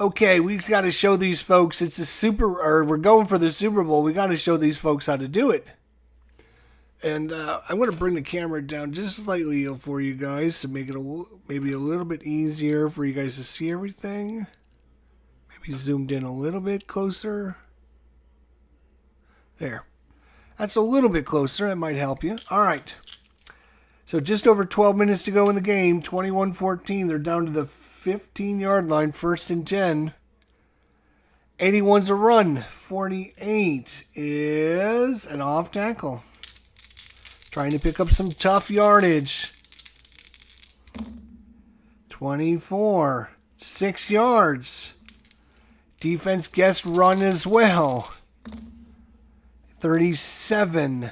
okay, we've got to show these folks we're going for the Super Bowl. We got to show these folks how to do it. And I'm going to bring the camera down just slightly for you guys to make it maybe a little bit easier for you guys to see everything. Maybe zoomed in a little bit closer. There. That's a little bit closer. That might help you. All right. So just over 12 minutes to go in the game. 21-14. They're down to the 15-yard line. First and 10. 81's a run. 48 is an off tackle. Trying to pick up some tough yardage. 24. 6 yards. Defense guessed run as well. 37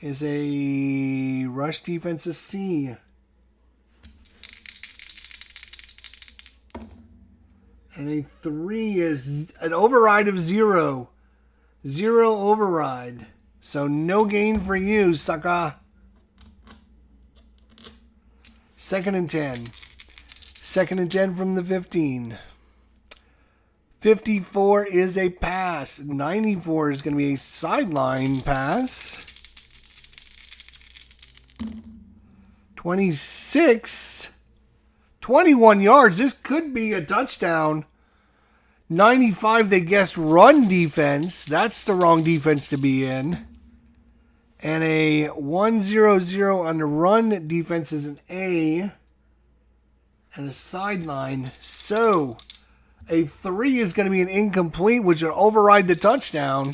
is a rush defensive C. And a 3 is an override of 0. 0 override. So no gain for you, sucker. Second and 10. Second and 10 from the 15. 54 is a pass. 94 is going to be a sideline pass. 26. 21 yards. This could be a touchdown. 95, they guessed run defense. That's the wrong defense to be in. And a 1-0-0 on the run defense is an A. And a sideline. So, a 3 is going to be an incomplete, which will override the touchdown.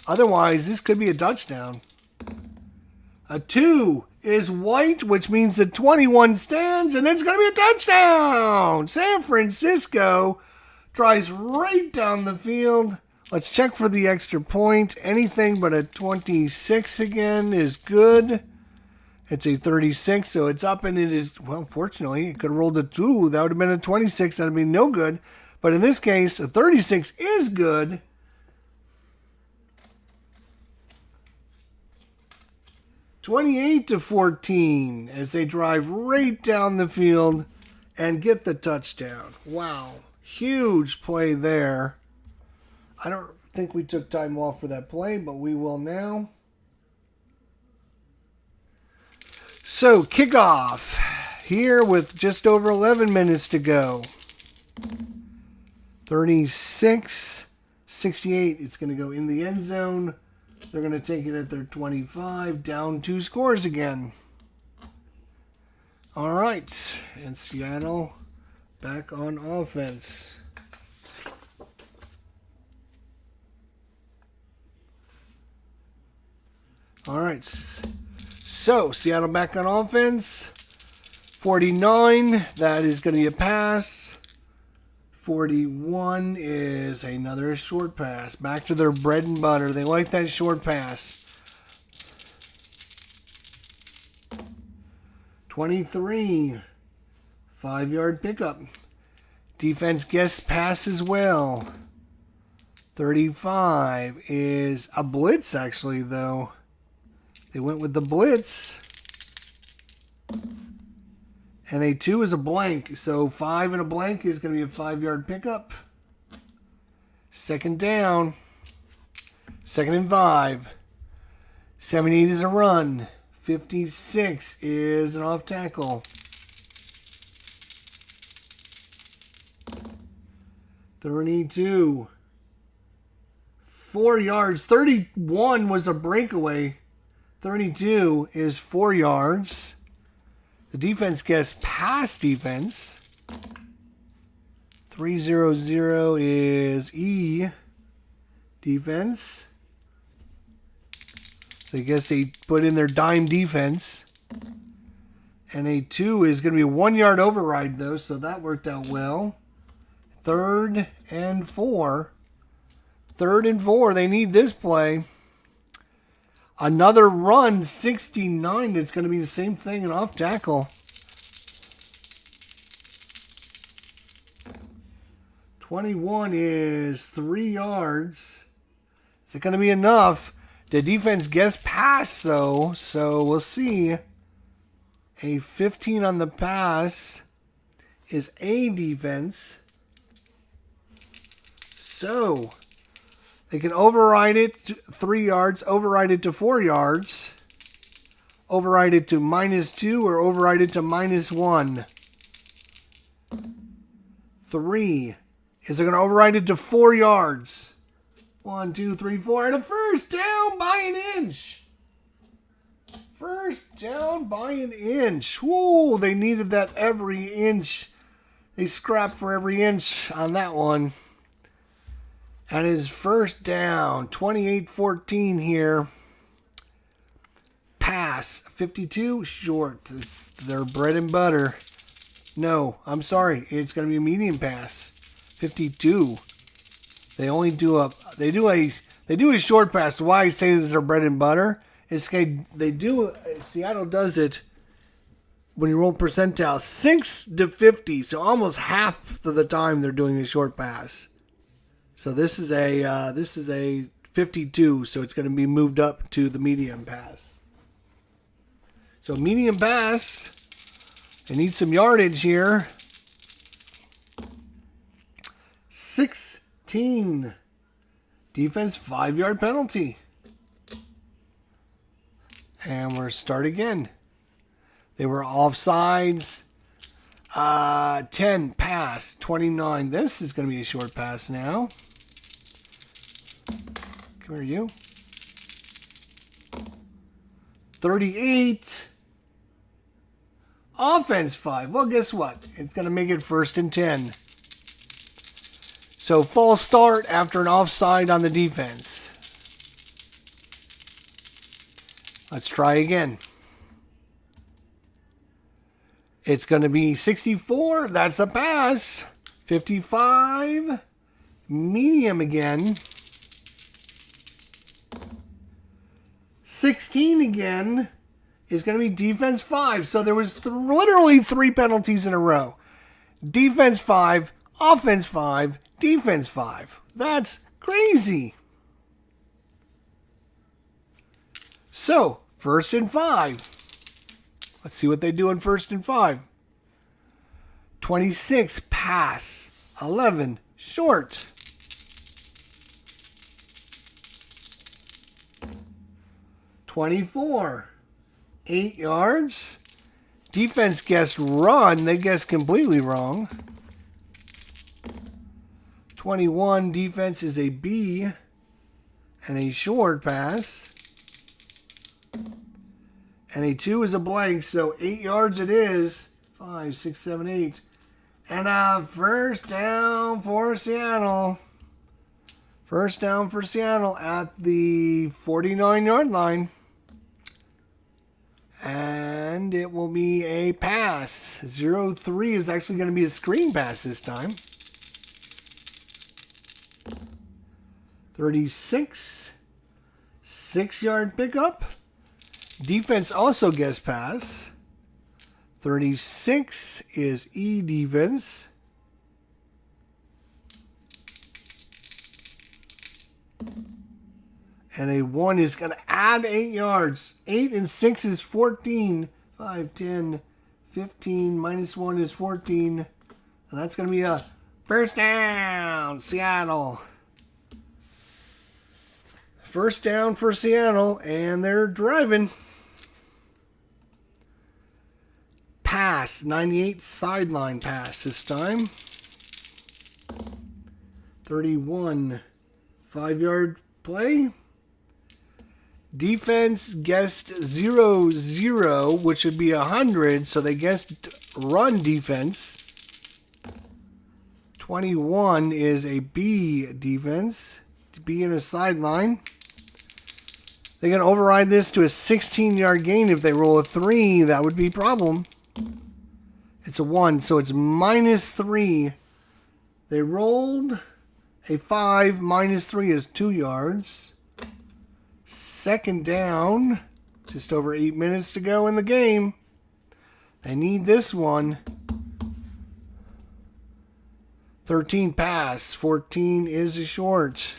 Otherwise, this could be a touchdown. A 2 is white, which means the 21 stands, and it's going to be a touchdown. San Francisco drives right down the field. Let's check for the extra point. Anything but a 26 again is good. It's a 36, so it's up, and it is, well, fortunately, it could have rolled a 2. That would have been a 26. That would be no good. But in this case, a 36 is good. (28-14) as they drive right down the field and get the touchdown. Wow. Huge play there. I don't think we took time off for that play, but we will now. So, kickoff here with just over 11 minutes to go. 36-68. It's going to go in the end zone. They're going to take it at their 25. Down 2 scores again. All right, and Seattle back on offense. All right, so Seattle back on offense. 49, that is going to be a pass. 41 is another short pass. Back to their bread and butter. They like that short pass. 23, 5-yard pickup. Defense gets pass as well. 35 is a blitz, actually, though. They went with the blitz. And a 2 is a blank. So 5 and a blank is going to be a 5-yard pickup. Second down. 2nd and 5. 78 is a run. 56 is an off tackle. 32. 4 yards. 31 was a breakaway. 32 is 4 yards. The defense gets pass defense. 300 is E defense. So I guess they put in their dime defense. And a 2 is going to be a 1-yard override, though, so that worked out well. 3rd and 4. 3rd and 4. They need this play. Another run, 69. It's going to be the same thing, an off tackle. 21 is 3 yards. Is it going to be enough? The defense gets pass, though, so we'll see. A 15 on the pass is A defense. So they can override it to 3 yards, override it to 4 yards, override it to -2, or override it to -1. 3. Is it going to override it to 4 yards? 1, 2, 3, 4, and a first down by an inch. First down by an inch. Whoa, they needed that every inch. They scrapped for every inch on that one. And his first down, 28-14 here. Pass, 52, short. It's their bread and butter. No, I'm sorry. It's going to be a medium pass. 52. They only do a short pass. So why I say this is their bread and butter is Seattle does it when you roll percentile 6 to 50. So almost half of the time they're doing a short pass. So this is a 52, so it's going to be moved up to the medium pass. So medium pass, they need some yardage here. 16. Defense 5-yard penalty. And we're start again. They were offsides. 10 pass, 29. This is going to be a short pass now. Come here, you. 38. Offense 5. Well, guess what? It's going to make it 1st and 10. So false start after an offside on the defense. Let's try again. It's going to be 64. That's a pass. 55. Medium again. 16 again is going to be defense 5. So there was literally 3 penalties in a row. Defense 5, offense 5, defense 5. That's crazy. So, 1st and 5. Let's see what they do in 1st and 5. 26, pass. 11, short. 24, 8 yards. Defense guessed run. They guessed completely wrong. 21, defense is a B and a short pass. And a 2 is a blank, so 8 yards it is. 5, 6, 7, 8. And a first down for Seattle. First down for Seattle at the 49-yard line. And it will be a pass. 0-3 is actually going to be a screen pass this time. 36. 6-yard pickup. Defense also gets pass. 36 is E defense. And a 1 is going to add 8 yards. 8 and 6 is 14. 5, 10, 15. Minus 1 is 14. And that's going to be a first down, Seattle. First down for Seattle, and they're driving. Pass, 98 sideline pass this time. 31, 5-yard play. Defense guessed 0-0, which would be 100, so they guessed run defense. 21 is a B defense. B in a sideline. They're going to override this to a 16-yard gain. If they roll a 3, that would be a problem. It's a 1, so it's minus 3. They rolled a 5. Minus 3 is 2 yards. Second down. Just over 8 minutes to go in the game. They need this one. 13 pass. 14 is a short.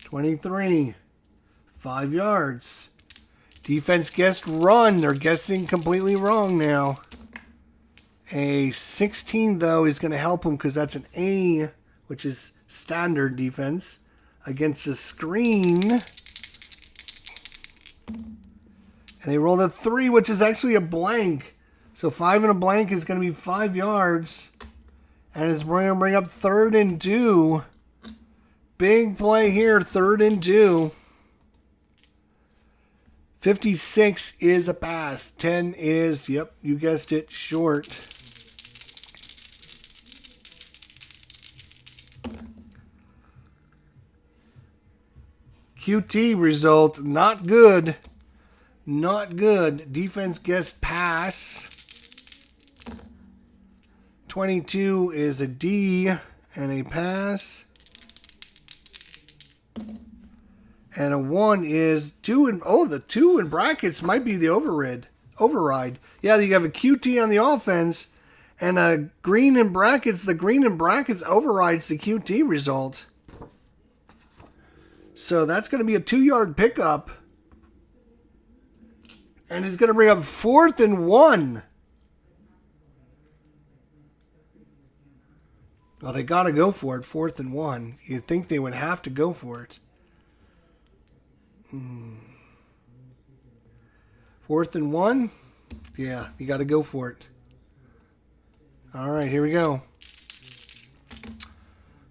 (23) 5 yards. Defense guessed run. They're guessing completely wrong now. A 16, though, is going to help them because that's an A, which is standard defense, against a screen. And they rolled a 3, which is actually a blank. So 5 and a blank is going to be 5 yards. And it's going to bring up 3rd and 2. Big play here, 3rd and 2. 56 is a pass. 10 is, yep, you guessed it, short. QT result, not good. Not good. Defense guessed pass. 22 is a D and a pass. And a 1 is 2 and the 2 in brackets might be the override. Yeah, you have a QT on the offense and a green in brackets. The green in brackets overrides the QT result. So that's going to be a 2-yard pickup. And it's going to bring up 4th and 1. Well, they got to go for it, 4th and 1. You'd think they would have to go for it. 4th and 1? Yeah, you got to go for it. All right, here we go.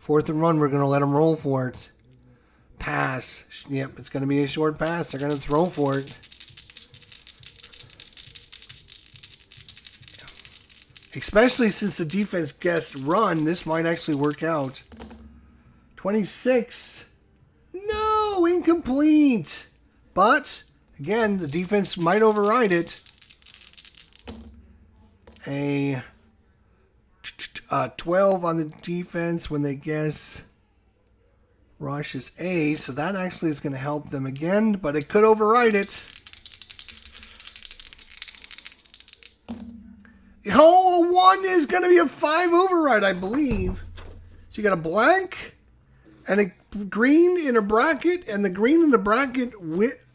4th and 1, we're going to let them roll for it. Pass. Yep, it's going to be a short pass. They're going to throw for it. Especially since the defense guessed run, this might actually work out. 26. No, incomplete. But, again, the defense might override it. A 12 on the defense when they guess rush is A. So that actually is going to help them again, but it could override it. Oh, a 1 is going to be a 5 override, I believe. So you got a blank and a green in a bracket, and the green in the bracket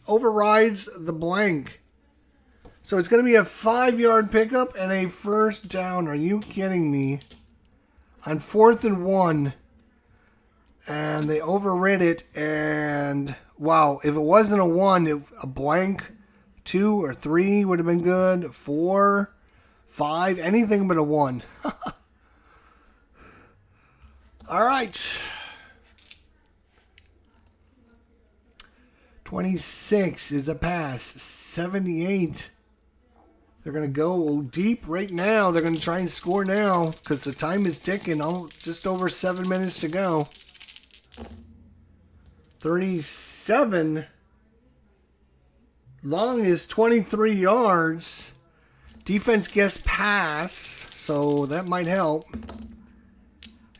overrides the blank. So it's going to be a 5-yard pickup and a first down. Are you kidding me? On 4th and 1. And they overrid it, and wow, if it wasn't a 1, a blank 2 or 3 would have been good. 4, 5, anything but a 1. All right. 26 is a pass. 78. They're going to go deep right now. They're going to try and score now because the time is ticking. Just over 7 minutes to go. 37. Long is 23 yards. Defense gets pass, so that might help.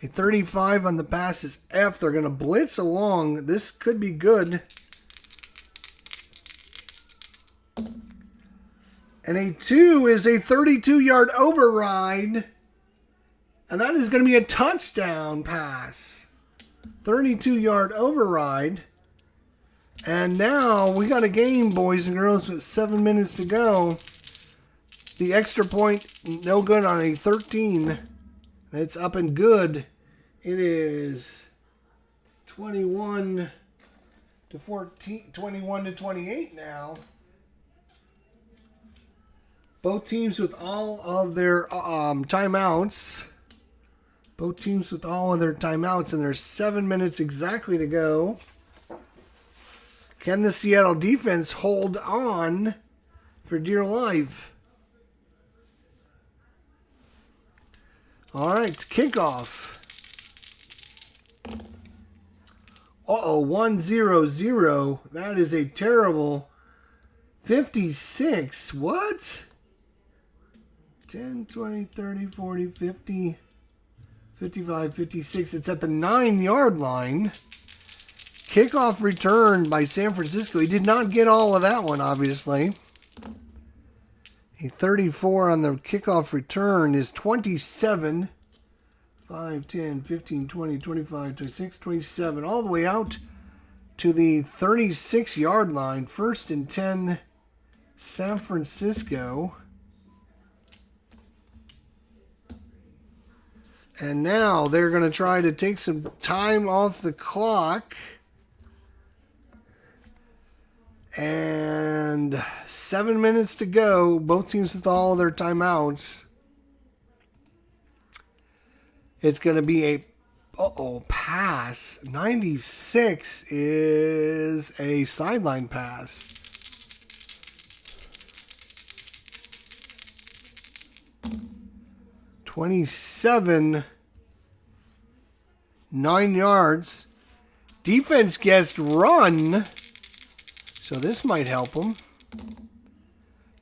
A 35 on the pass is F. They're going to blitz along. This could be good. And a 2 is a 32-yard override. And that is going to be a touchdown pass. 32-yard override. And now we got a game, boys and girls, with 7 minutes to go. The extra point, no good on a 13. That's up and good. It is 21 to 14, 21 to 28 now. Both teams with all of their timeouts. Both teams with all of their timeouts, and there's 7 minutes exactly to go. Can the Seattle defense hold on for dear life? All right, kickoff. 1-0-0. That is a terrible 56. What? 10, 20, 30, 40, 50, 55, 56. It's at the 9-yard line. Kickoff return by San Francisco. He did not get all of that one, obviously. A 34 on the kickoff return is 27. 5, 10, 15, 20, 25, 26, 27. All the way out to the 36-yard line. 1st and 10, San Francisco. And now they're going to try to take some time off the clock. And 7 minutes to go. Both teams with all their timeouts. It's going to be a pass. 96 is a sideline pass. (27) 9 yards. Defense gets run. So this might help them.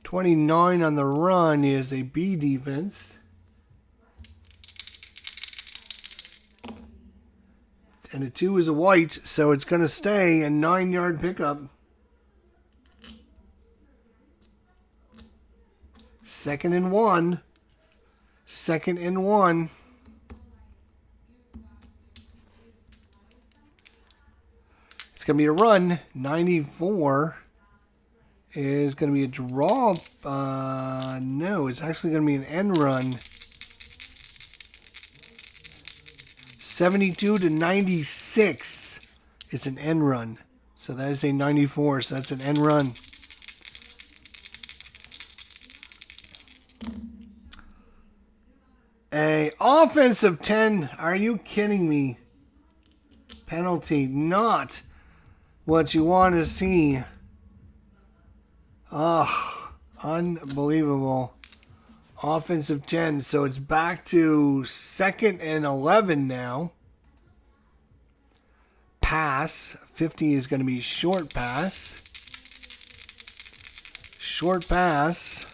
29 on the run is a B defense. And a 2 is a white, so it's going to stay a 9-yard pickup. 2nd and 1. 2nd and 1. It's going to be a run. 94 is going to be a draw. No, it's actually going to be an end run. 72 to 96 is an end run. So that is a 94. So that's an end run. A offensive 10. Are you kidding me? Penalty. Not what you want to see. Oh, unbelievable. Offensive 10. So it's back to 2nd and 11 now. Pass. 50 is going to be short pass. Short pass.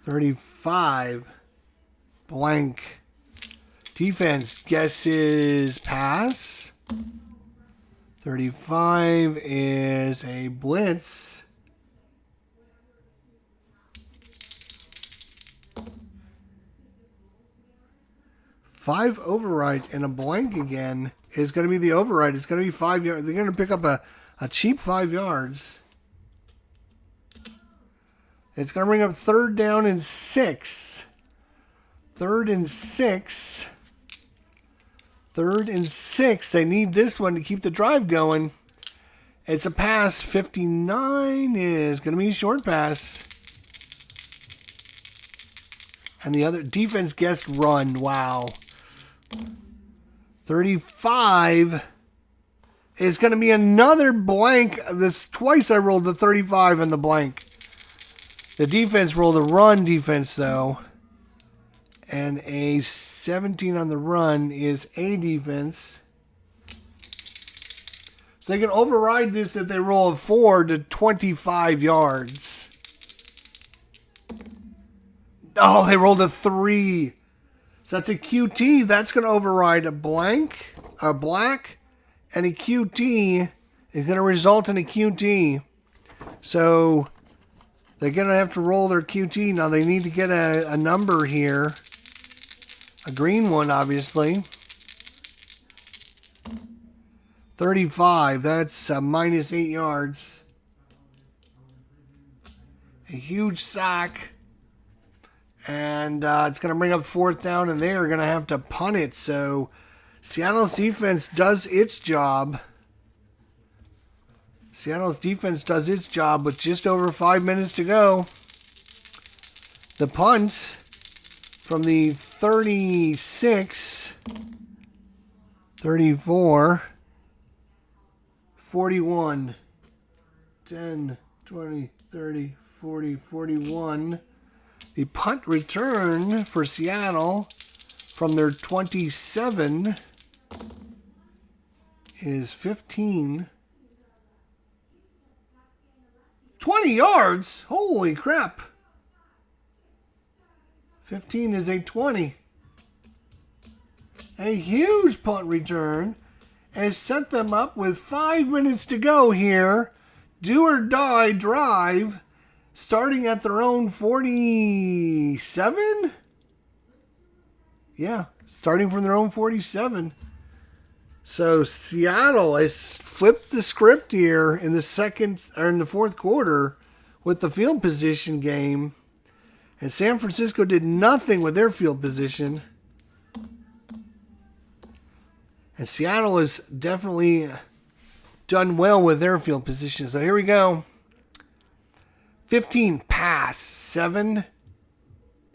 .35 blank. Defense guesses pass. 35 is a blitz. Five override and a blank again is going to be the override. It's going to be 5 yards. They're going to pick up a cheap 5 yards. It's going to bring up 3rd down and 6. 3rd and 6. 3rd and 6. They need this one to keep the drive going. It's a pass. 59 is going to be a short pass. And the other defense guessed run. Wow. 35 is going to be another blank. This twice I rolled the 35 and the blank. The defense rolled a run defense, though. And a 17 on the run is a defense. So they can override this if they roll a 4 to 25 yards. Oh, they rolled a 3. So that's a QT. That's going to override a blank, a black, and a QT is going to result in a QT. So they're going to have to roll their QT. Now they need to get a number here. A green one, obviously. 35. That's minus 8 yards. A huge sack. And it's going to bring up 4th down, and they are going to have to punt it. So Seattle's defense does its job. Seattle's defense does its job with just over 5 minutes to go. The punt from the 36, 34, 41, 10, 20, 30, 40, 41. The punt return for Seattle from their 27 is 15. 20 yards? Holy crap. 15 is a 20. A huge punt return has set them up with 5 minutes to go here. Do or die drive. Starting at their own 47? Yeah, starting from their own 47. So Seattle has flipped the script here in the fourth quarter with the field position game. And San Francisco did nothing with their field position. And Seattle has definitely done well with their field position. So here we go. 15 pass, 7,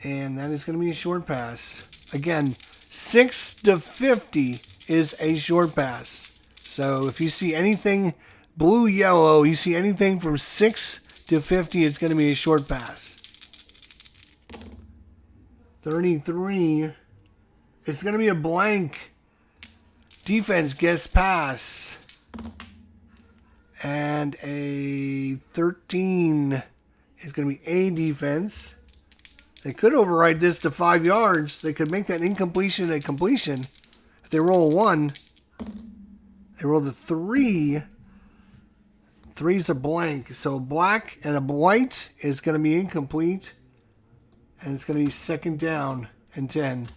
and that is going to be a short pass. Again, 6 to 50 is a short pass. So if you see anything blue, yellow, you see anything from 6 to 50, it's going to be a short pass. 33, it's going to be a blank. Defense guess pass. And a 13 is going to be a defense. They could override this to 5 yards. They could make that incompletion a completion. If they roll a 1, they roll the 3. 3 is a blank. So black and a white is going to be incomplete. And it's going to be 2nd down and 10.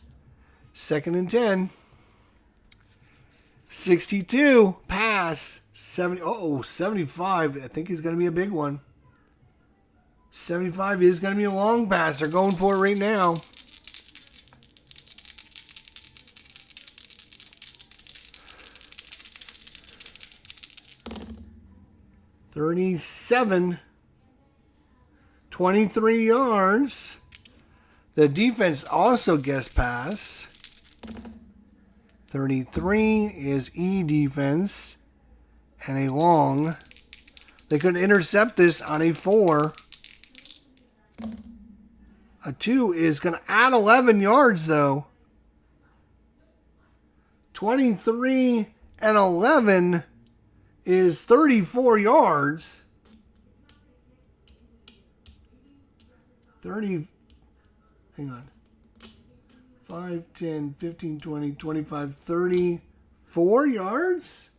2nd and 10. 62 pass. 75. I think he's going to be a big one. 75 is going to be a long pass. They're going for it right now. (37) 23 yards. The defense also guessed pass. 33 is E defense. And a long. They could intercept this on a 4. A 2 is going to add 11 yards, though. 23 and 11 is 34 yards. 30. Hang on. 5, 10, 15, 20, 25, 34 yards?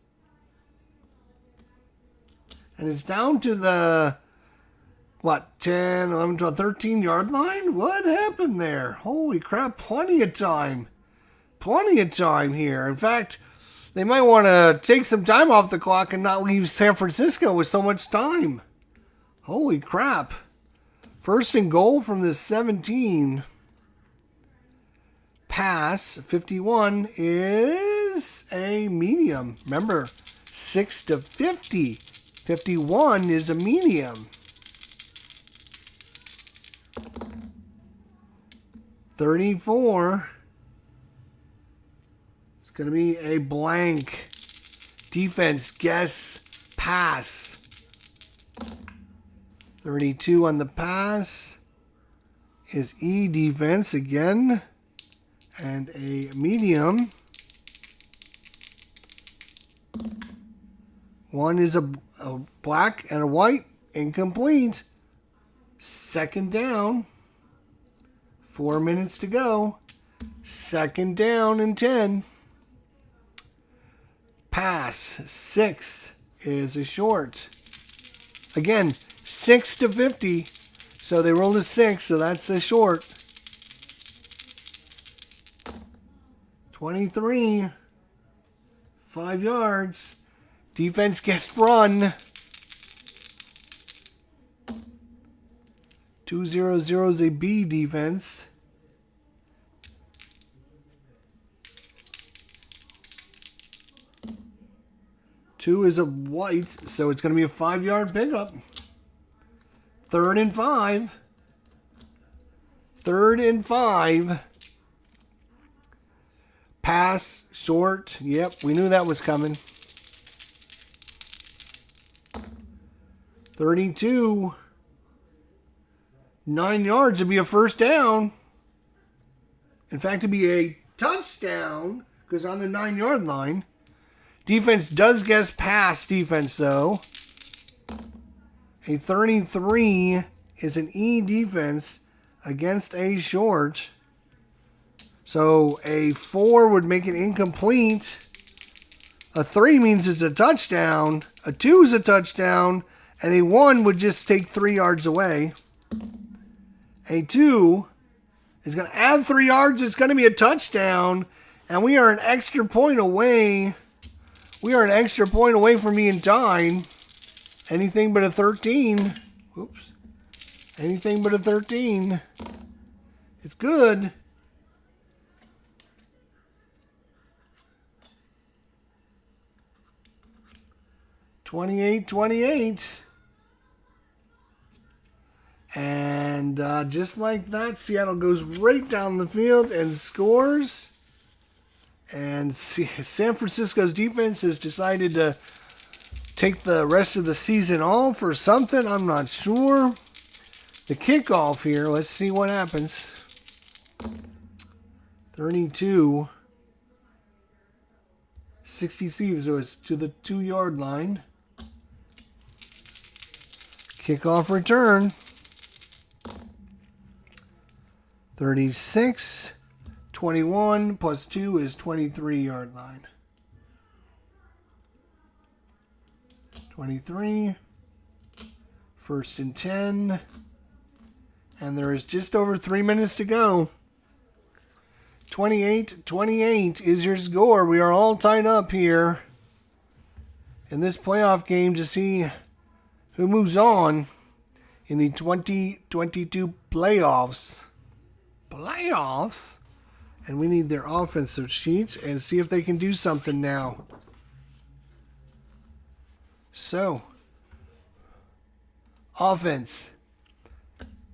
And it's down to the, 10, 11, 12, 13 yard line? What happened there? Holy crap, plenty of time. Plenty of time here. In fact, they might want to take some time off the clock and not leave San Francisco with so much time. Holy crap. 1st and goal from the 17. Pass, 51, is a medium. Remember, 6 to 50. 51 is a medium. 34. It's going to be a blank. Defense, guess, pass. 32 on the pass is E defense again. And a medium. One is a black and a white. Incomplete. Second down. 4 minutes to go. Second down and 10. Pass. 6 is a short. Again, 6 to 50. So they rolled a 6, so that's a short. 23. 5 yards. Defense gets run. 2-0-0 is a B defense. Two is a white, so it's going to be a 5-yard pickup. 3rd and 5. 3rd and 5. Pass, short. Yep, we knew that was coming. 32. 9 yards to be a first down. In fact, to be a touchdown, because on the 9-yard line. Defense does guess pass defense, though. A 33 is an E defense against a short. So a 4 would make it incomplete. A 3 means it's a touchdown. A 2 is a touchdown. And a 1 would just take 3 yards away. A 2 is going to add 3 yards. It's going to be a touchdown. And we are an extra point away. We are an extra point away from being tied. Anything but a 13. Oops. Anything but a 13. It's good. (28-28). And just like that, Seattle goes right down the field and scores. And San Francisco's defense has decided to take the rest of the season off or something. I'm not sure. The kickoff here, let's see what happens. 32. 63, so it's to the 2-yard line. Kickoff return. 36. 21 plus 2 is 23-yard line. 23. 1st and 10. And there is just over 3 minutes to go. 28-28 is your score. We are all tied up here in this playoff game to see who moves on in the 2022 playoffs. Playoffs? And we need their offensive sheets and see if they can do something now. So, offense.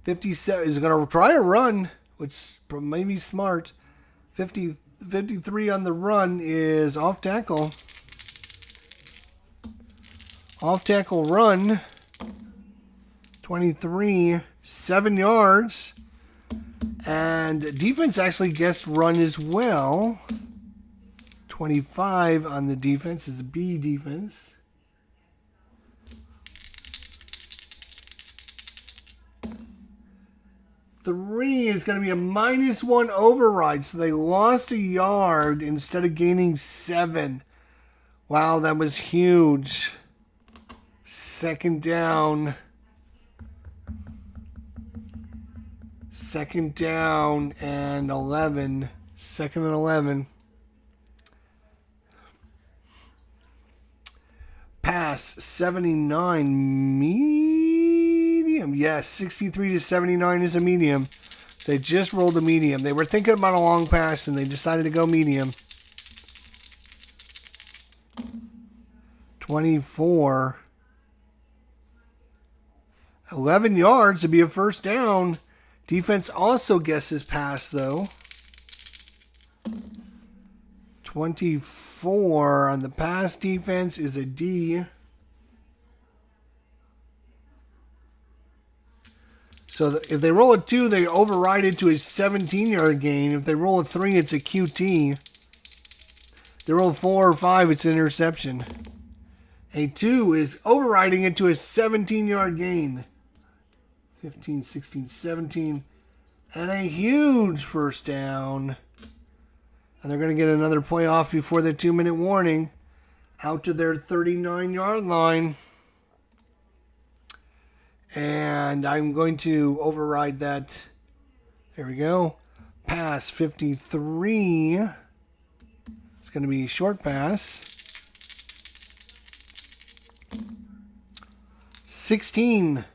57 is going to try a run, which may be smart. 53 on the run is off tackle. Off tackle run. 23, 7 yards. And defense actually guessed run as well. 25 on the defense is B defense. Three is going to be a -1 override. So they lost a yard instead of gaining 7. Wow, that was huge. 2nd down. 2nd down and 11. 2nd and 11. Pass 79 medium. Yes, 63 to 79 is a medium. They just rolled a medium. They were thinking about a long pass and they decided to go medium. 24. 11 yards to be a first down. Defense also guesses pass, though. 24 on the pass defense is a D. So if they roll a 2, they override it to a 17-yard gain. If they roll a 3, it's a QT. If they roll 4 or 5, it's an interception. A 2 is overriding it to a 17-yard gain. 15, 16, 17. And a huge first down. And they're going to get another play off before the 2-minute warning. Out to their 39-yard line. And I'm going to override that. There we go. Pass 53. It's going to be a short pass. 16.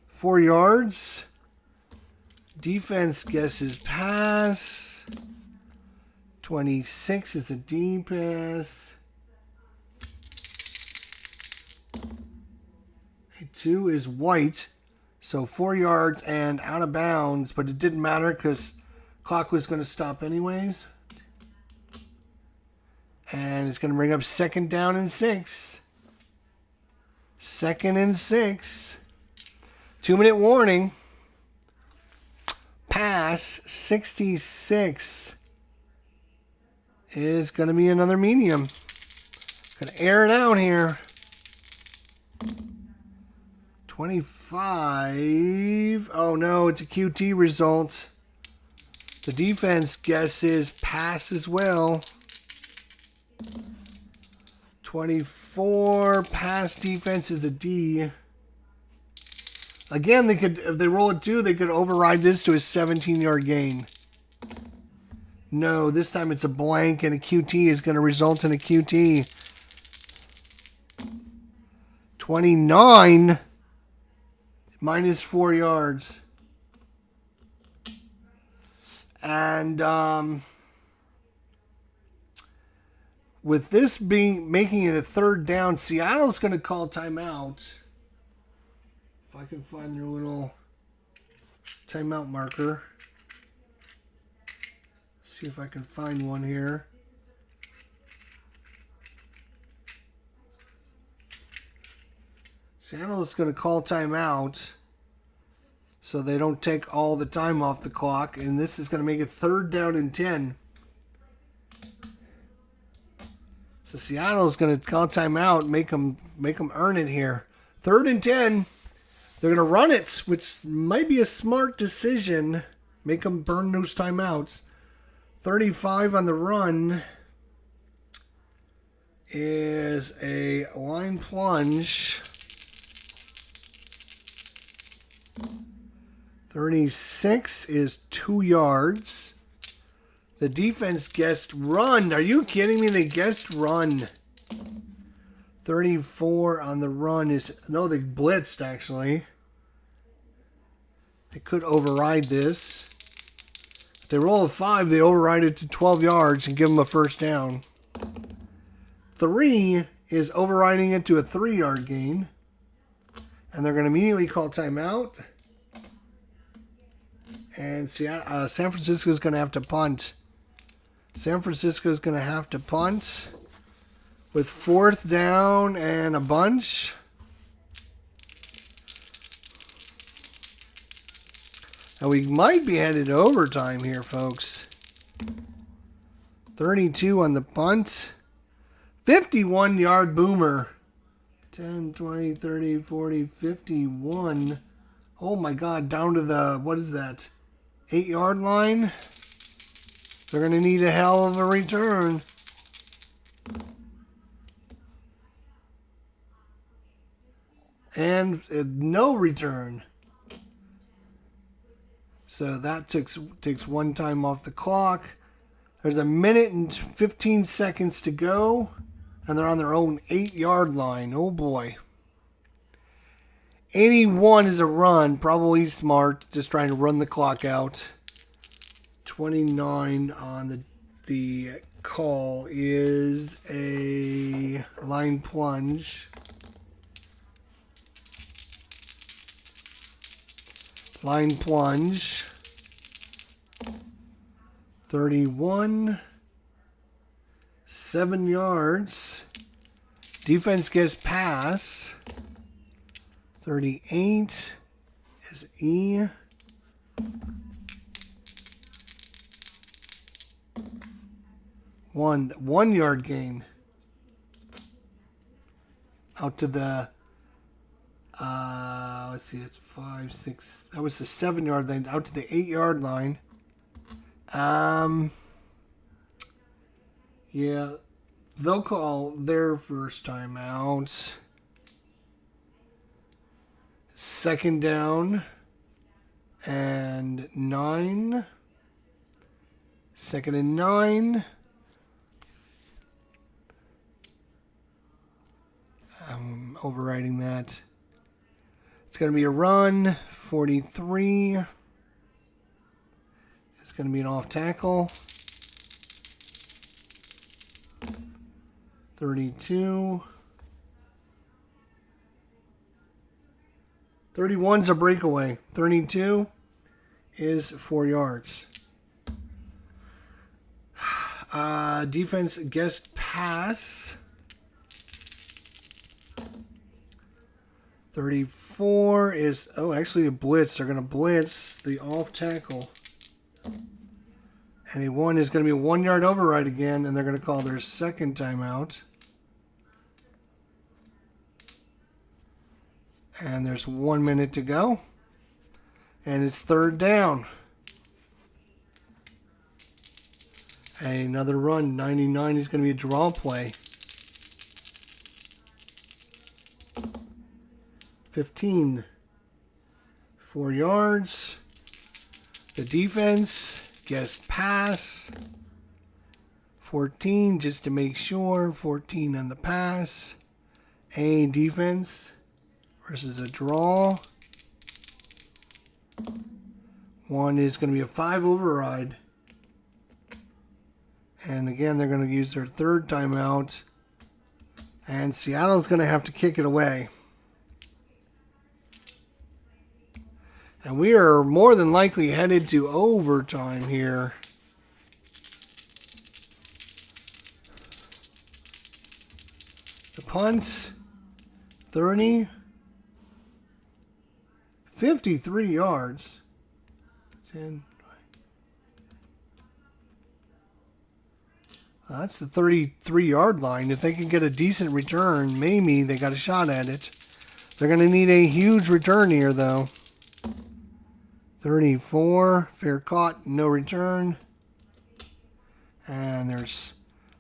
4 yards. Defense guesses pass. 26 is a D pass. A 2 is white. So 4 yards and out of bounds. But it didn't matter because clock was going to stop anyways. And it's going to bring up 2nd down and 6. 2nd and 6. 2-minute warning. Pass 66 is going to be another medium. Going to air it out here. 25. Oh no, it's a QT result. The defense guesses pass as well. 24. Pass defense is a D. Again, they could, if they roll a 2, they could override this to a 17-yard gain. No, this time it's a blank, and a QT is going to result in a QT. 29 minus 4 yards. And with this being making it a 3rd down, Seattle's going to call timeout. If I can find their little timeout marker. See if I can find one here. Seattle is going to call timeout so they don't take all the time off the clock, and this is going to make it 3rd down and 10. So Seattle is going to call timeout, make them earn it here. 3rd and 10. They're going to run it, which might be a smart decision. Make them burn those timeouts. 35 on the run is a line plunge. 36 is 2 yards. The defense guessed run. Are you kidding me? They guessed run. 34 on the run is... No, they blitzed, actually. They could override this. If they roll a 5, they override it to 12 yards and give them a first down. 3 is overriding it to a 3-yard gain. And they're going to immediately call timeout. And San Francisco is going to have to punt. San Francisco is going to have to punt with 4th down and a bunch. And we might be headed to overtime here, folks. 32 on the punt. 51-yard boomer. 10, 20, 30, 40, 51. Oh my God, down to the, what is that? 8-yard line. They're going to need a hell of a return. And no return. So that takes 1 time off the clock. There's 1 minute and 15 seconds to go. And they're on their own 8-yard line. Oh boy. 81 is a run. Probably smart. Just trying to run the clock out. 29 on the call is a line plunge. Line plunge. 31. 7 yards. Defense gets pass. 38 is E. One yard gain. Out to the, let's see, it's 5, 6. That was the 7 yard line. Out to the 8 yard line. Yeah, they'll call their first timeout. Second down and 9. Second and 9. I'm overriding that. It's going to be a run. 43. It's going to be an off tackle. 32. 31's a breakaway. 32 is 4 yards. Defense gets pass. 34 is, actually a blitz. They're going to blitz the off tackle. And a 1 is going to be a 1 yard override again, and they're going to call their second timeout. And there's 1 minute to go. And it's third down. And another run. 99 is going to be a draw play. 15. 4 yards. The defense gets pass. 14 just to make sure. 14 on the pass. A defense versus a draw. 1 is going to be a 5 override. And again, they're going to use their third timeout. And Seattle's going to have to kick it away. And we are more than likely headed to overtime here. The punt, 30. 53 yards. 10. That's the 33-yard line. If they can get a decent return, maybe they got a shot at it. They're going to need a huge return here, though. 34. Fair caught. No return. And there's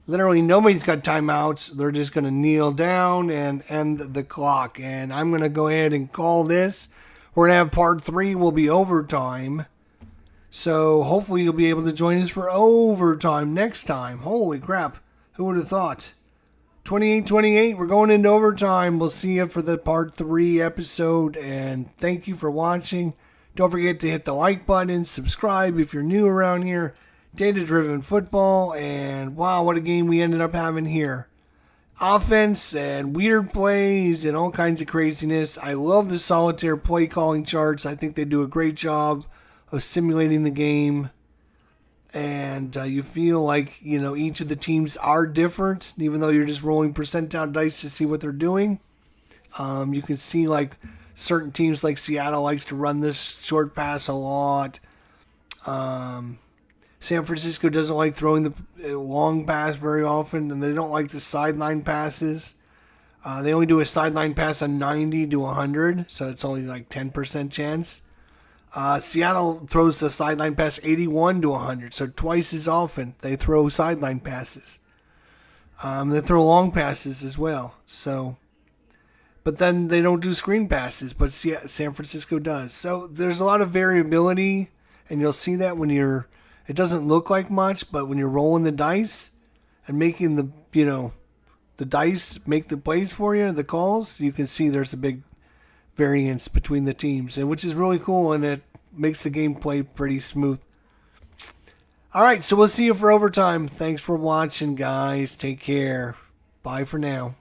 literally nobody's got timeouts. They're just going to kneel down and end the clock. And I'm going to go ahead and call this. We're going to have part 3 will be overtime. So hopefully you'll be able to join us for overtime next time. Holy crap. Who would have thought? 28-28. We're going into overtime. We'll see you for the part 3 episode. And thank you for watching. Don't forget to hit the like button. Subscribe if you're new around here. Data-driven football. And wow, what a game we ended up having here. Offense and weird plays and all kinds of craziness. I love the solitaire play calling charts. I think they do a great job of simulating the game. And you feel like, each of the teams are different, even though you're just rolling percentile dice to see what they're doing. You can see like certain teams like Seattle likes to run this short pass a lot. San Francisco doesn't like throwing the long pass very often, and they don't like the sideline passes. They only do a sideline pass on 90 to 100, so it's only like 10% chance. Seattle throws the sideline pass 81 to 100, so twice as often they throw sideline passes. They throw long passes as well. But then they don't do screen passes, but San Francisco does. So there's a lot of variability, and you'll see that when it doesn't look like much, but when you're rolling the dice and making the dice make the plays for you, the calls, you can see there's a big variance between the teams, and which is really cool, and it makes the game play pretty smooth. All right, so we'll see you for overtime. Thanks for watching, guys. Take care. Bye for now.